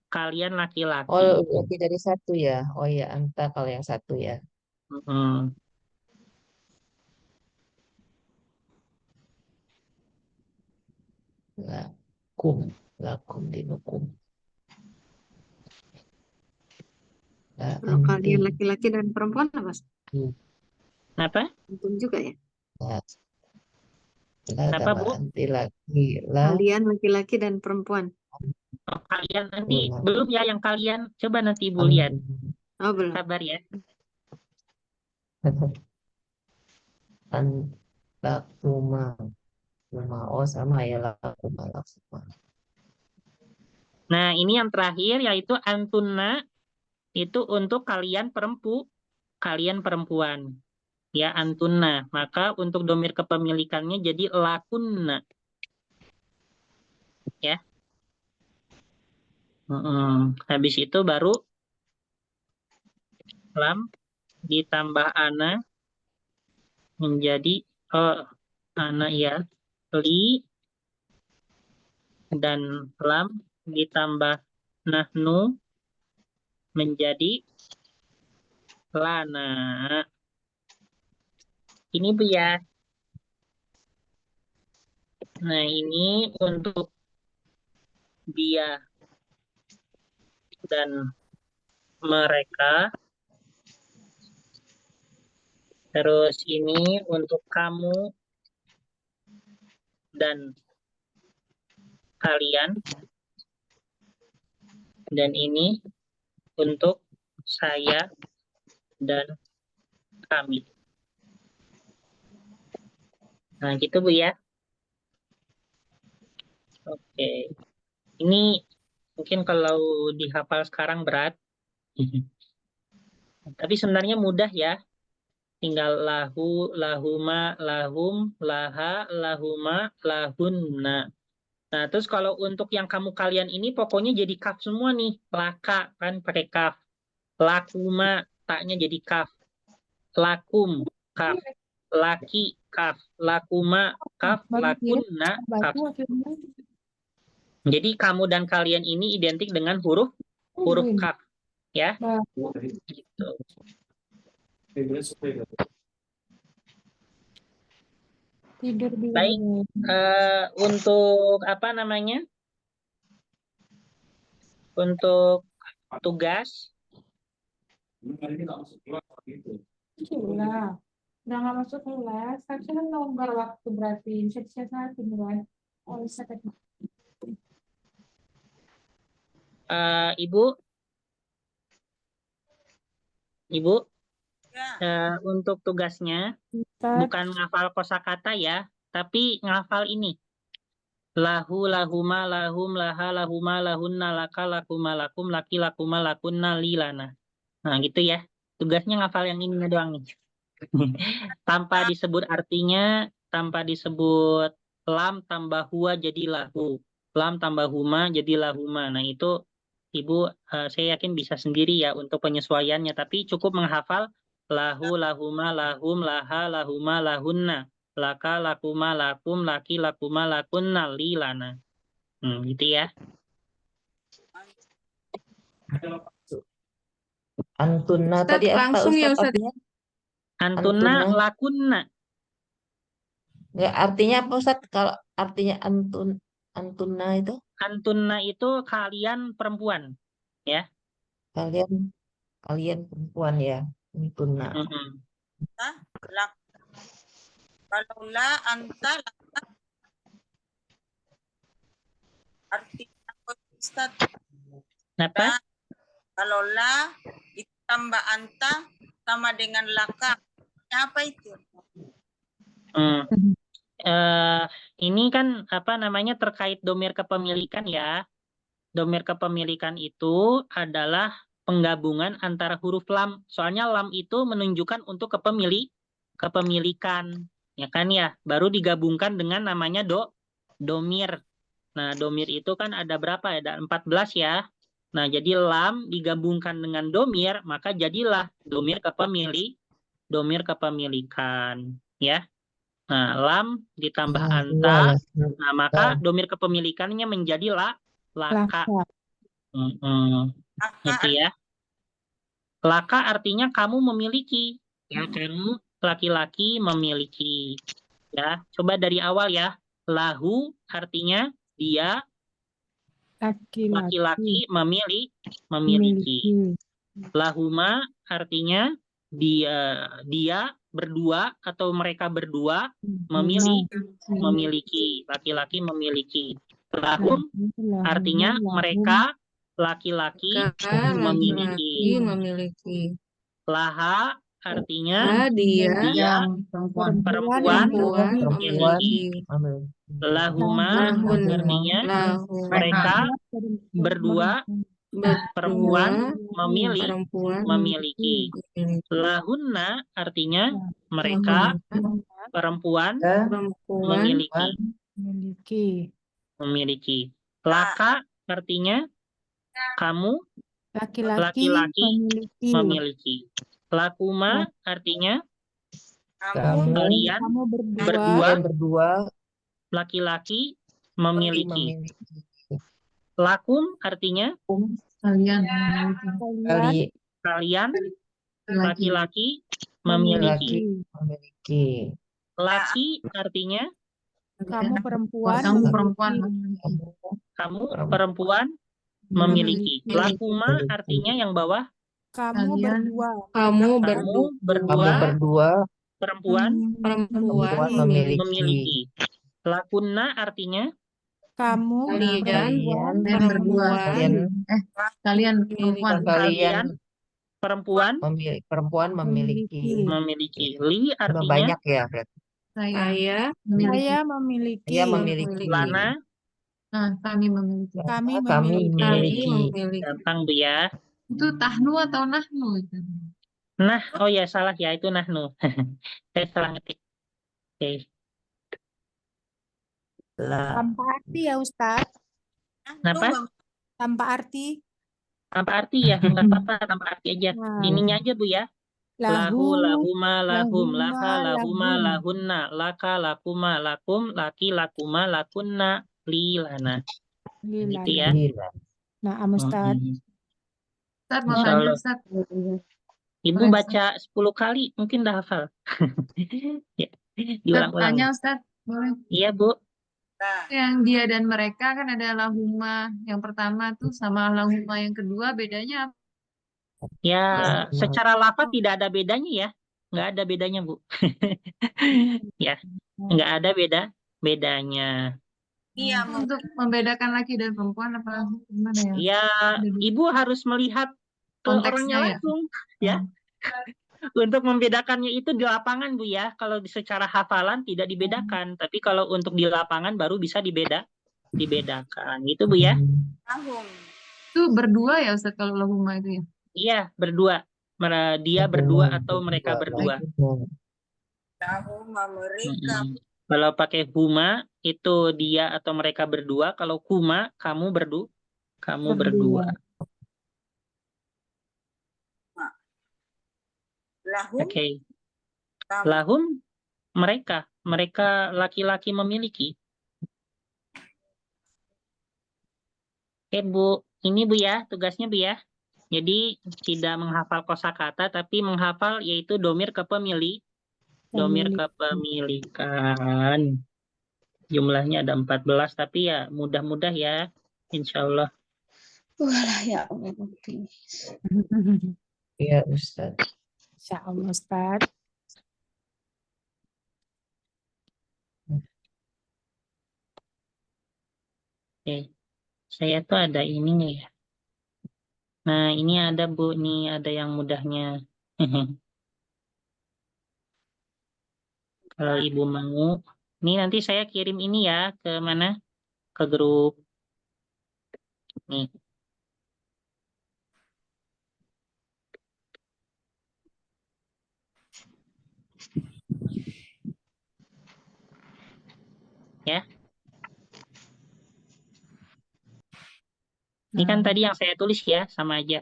Kalian laki-laki. lebih dari satu ya. Oh ya, anta kalau yang satu ya. Mm-mm. Lakum dinukum. La Kalau kalian anti. laki-laki dan perempuan apa? Apa? Antum juga ya. La Apa, tambah Bu? anti lagi. La Kalian laki-laki dan perempuan. Oh, kalian nanti Tuna. belum ya yang kalian. Coba nanti Ibu lihat. Oh belum. Sabar ya. Lakuma. Oh sama ya lakuma. Nah, ini yang terakhir yaitu antunna itu untuk kalian perempuan. Ya, antunna. Maka untuk domir kepemilikannya jadi lakunna. Ya. Habis itu baru lam ditambah ana menjadi ana ya li dan lam ditambah nahnu menjadi lana. Ini Bu ya. Nah, ini untuk dia dan mereka. Terus ini untuk kamu dan kalian. Dan ini untuk saya dan kami. Nah, gitu Bu ya. Oke. Ini mungkin kalau dihafal sekarang berat. Tapi sebenarnya mudah ya. Tinggal lahu, lahuma, lahum, laha, lahuma, lahunna. Nah, terus kalau untuk yang kalian ini pokoknya jadi kaf semua nih. Laka kan pakai kaf. Lakuma, taknya jadi kaf. Lakum, kaf. Laki, kaf. Lakuma, kaf. Lakunna, kaf. Jadi kamu dan kalian ini identik dengan huruf kaf. Ya. Gitu. Tidur di Baik, untuk apa namanya? Untuk tugas. Udah nggak masuk kelas. Harusnya kan longgar waktu berarti. Siap-siap saat ini kan. Oh, bisa kan. Ibu, Ya. untuk tugasnya bukan ngafal kosakata ya, tapi ngafal ini. Lahu, lahuma, lahum, laha, lahuma, lahunna, laka, lakuma, lakum, laki, lakuma, lakunna, lilana. Nah, gitu ya. Tugasnya ngafal yang ini doang nih. Tanpa disebut artinya, tanpa disebut lam tambah huwa jadi lahu. Lam tambah huma jadi lahuma. Nah, itu Ibu, saya yakin bisa sendiri ya untuk penyesuaiannya, tapi cukup menghafal lahu, lahuma, lahum, laha, lahuma, lahunna, laka, lakuma, lakum, laki, lakuma, lakunna, li, lana. Gitu ya. Antunna Ustaz, tadi apa langsung ya, Ustaz Ustaz. artinya? Antunna, Antunna. lakunna. Ya, artinya apa Ustaz? Kalau artinya antunna itu Antunna itu kalian perempuan, ya. kalian perempuan ya. Antunna. Mm-mm. Lak. Kalau la anta laka. Artinya apa Ustaz? Apa? Kalau la ditambah anta sama dengan laka. Apa itu? Hmm. Ini kan apa namanya terkait domir kepemilikan ya. Domir kepemilikan itu adalah penggabungan antara huruf lam. Soalnya lam itu menunjukkan untuk kepemilikan, ya kan ya. Baru digabungkan dengan namanya domir. Nah, domir itu kan ada berapa ya? Ada 14 ya. Nah, jadi lam digabungkan dengan domir, maka jadilah domir kepemilikan, ya. Nah, lam ditambah anta, nah maka domir kepemilikannya menjadi laka. Itu ya. Laka artinya kamu memiliki, ya kamu laki-laki memiliki. Ya, coba dari awal ya. Lahu artinya dia laki-laki memiliki. Lahuma artinya dia berdua atau mereka berdua memiliki, laki-laki memiliki. Lahum artinya mereka laki-laki memiliki. Laha artinya dia perempuan memiliki. Lahuma artinya mereka berdua perempuan memiliki. Lahunna artinya mereka perempuan memiliki. Laka artinya kamu laki-laki memiliki. Lakuma artinya kalian berdua laki-laki memiliki. Lakum artinya kalian laki-laki memiliki. Laki artinya Kamu perempuan memiliki. Lakuma artinya yang bawah Kamu berdua perempuan memiliki. Lakunna artinya kalian perempuan memiliki. Li artinya Banyak ya berarti. saya memiliki. lana Kami memiliki. Kami memiliki. gampang Bu ya. Itu tahnu atau nahnu itu? Nah, oh ya salah ya itu nahnu. Saya salah ngetik. Oke. Tanpa arti ya Ustadz. Kenapa? Tanpa arti. Tanpa arti ya, nggak apa-apa tanpa arti aja. Ininya aja Bu ya. Lahu, lahuma, lahum, laha, lahuma, lahunna, laka, lakuma, lakum, laki, lakuma, lakunna, li, lana. Gitu ya. Nah, Ustadz. Ustaz mau tanya Ustaz. Ibu baca 10 kali, mungkin udah hafal. Ya, diulang-ulang. Tanya Ustaz, boleh? Iya Bu. Yang dia dan mereka kan ada lahuma yang pertama tuh sama lahuma yang kedua bedanya apa? Ya, secara lafaz tidak ada bedanya ya. Nggak ada bedanya Bu. Ya, nggak ada bedanya. Iya, Untuk membedakan laki dan perempuan apa gimana ya? Ya, Ibu harus melihat ke orangnya Konteksnya ya? langsung ya. Untuk membedakannya itu di lapangan Bu ya. Kalau secara hafalan tidak dibedakan, tapi kalau untuk di lapangan baru bisa dibedakan. Gitu Bu ya. Itu berdua ya Ustaz kalau lahuma itu ya? Iya, berdua. Dia berdua atau mereka berdua. mereka. Kalau pakai huma itu dia atau mereka berdua. Kalau kuma kamu berdua. Lahum Oke. kamu. Lahum mereka laki-laki memiliki. Oke Bu, ini Bu ya tugasnya Bu ya. Jadi tidak menghafal kosakata tapi menghafal yaitu domir kepemili, domir kepemilikan. Jumlahnya ada 14 tapi ya mudah-mudah ya, insya Allah. Walah ya Allah. Iya, Ustaz. Insya Allah, Ustaz. Oke, saya tuh ada ininya ya. Nah ini ada Bu, nih ada yang mudahnya. Kalau Ibu mau, ini nanti saya kirim ini ya ke mana? Ke grup. Nih. Ya. Ini kan tadi yang saya tulis ya, sama aja.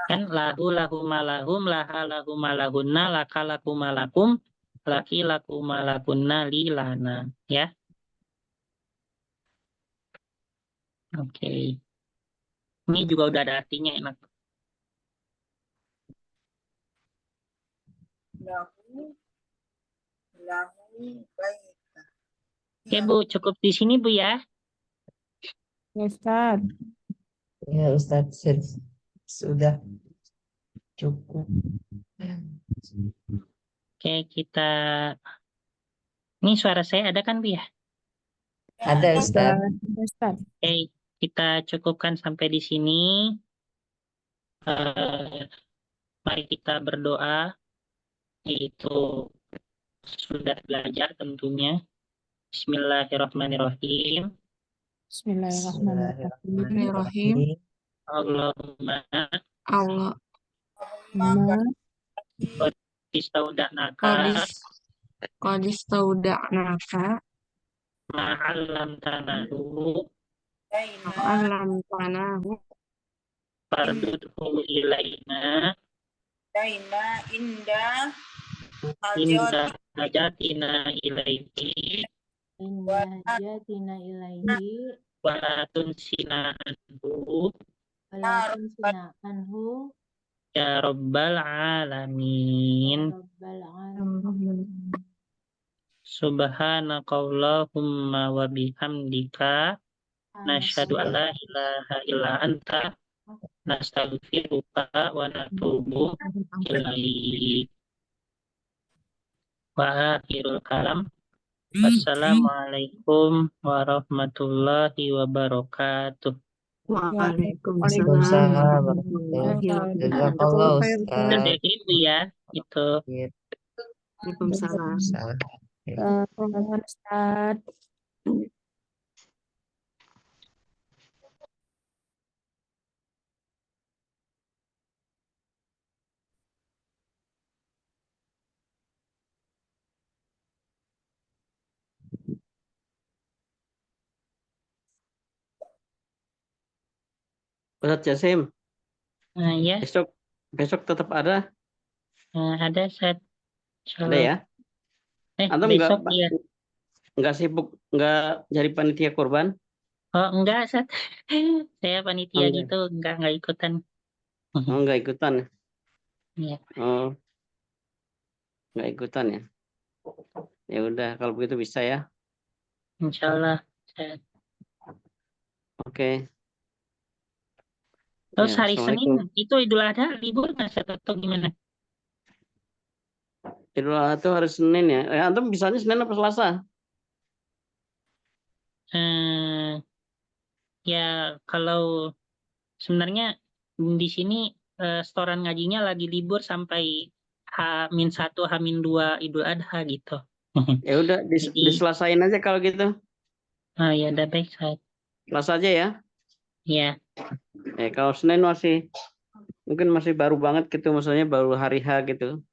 Kan lahu malahum, laha malahunna, laka malakum, laki malakunna, lilana. Ya. Oke. Ini juga udah ada artinya enak. Lahu baik. Oke Bu, cukup di sini Bu ya. Ya, Ustaz. Iya, Ustaz. Sudah cukup. Oke, kita... Ini suara saya ada kan Bu ya? Ada, Ustaz. Ya, Ustaz. Oke, kita cukupkan sampai di sini. Mari kita berdoa, yaitu sudah belajar tentunya. Bismillahirrahmanirrahim. Bismillahirrahmanirrahim. Allahumma Allah istaudanaka qadis tauda'naka ma'alam tanahu alam tanahu fardudhu ilaina Daina indah inda hajatina ilaihi Jatina ilaihi wa la tunsina anhu walakin anhu ya rabbal alamin. rabbal alamin. Subhanakallahumma wa bihamdika nasyhadu an la ilaha illa anta nastaghfiruka wa natubu ilaik. Wa akhirul kalam. Wassalamualaikum warahmatullahi wabarakatuh. Waalaikumsalam warahmatullahi wabarakatuh. Jazakallah, Ustaz. Jadi itu ya, itu. Waalaikumsalam. Ustaz. Ustadz Jasim, Ya, besok tetap ada ada set. ada ya? Antum Besok ya. nggak sibuk, nggak jadi panitia kurban? Oh enggak, Set. Saya panitia Enggak. gitu, enggak ikutan. Oh, nggak ikutan. Iya. Oh, nggak ikutan ya? Ya udah, kalau begitu bisa ya. Insya Allah. Set. Oke. Terus Ya, hari Assalamualaikum. Senin itu Idul Adha libur nggak, Set, atau gimana? Idul Adha itu hari Senin ya. Antum bisanya Senin apa Selasa? Ya kalau sebenarnya di sini setoran ngajinya lagi libur sampai H-1, H-2 Idul Adha gitu. Ya udah, diselesain aja kalau gitu. Ya udah baik, Set. Selasa aja ya. Ya. Kalau Senin mungkin masih baru banget gitu, maksudnya baru hari H gitu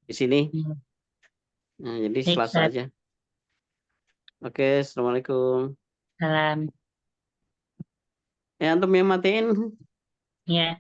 di sini. Nah, jadi Baik, Selasa Ustaz. aja. Oke, Assalamualaikum. Salam. Antum yang matiin. Ya.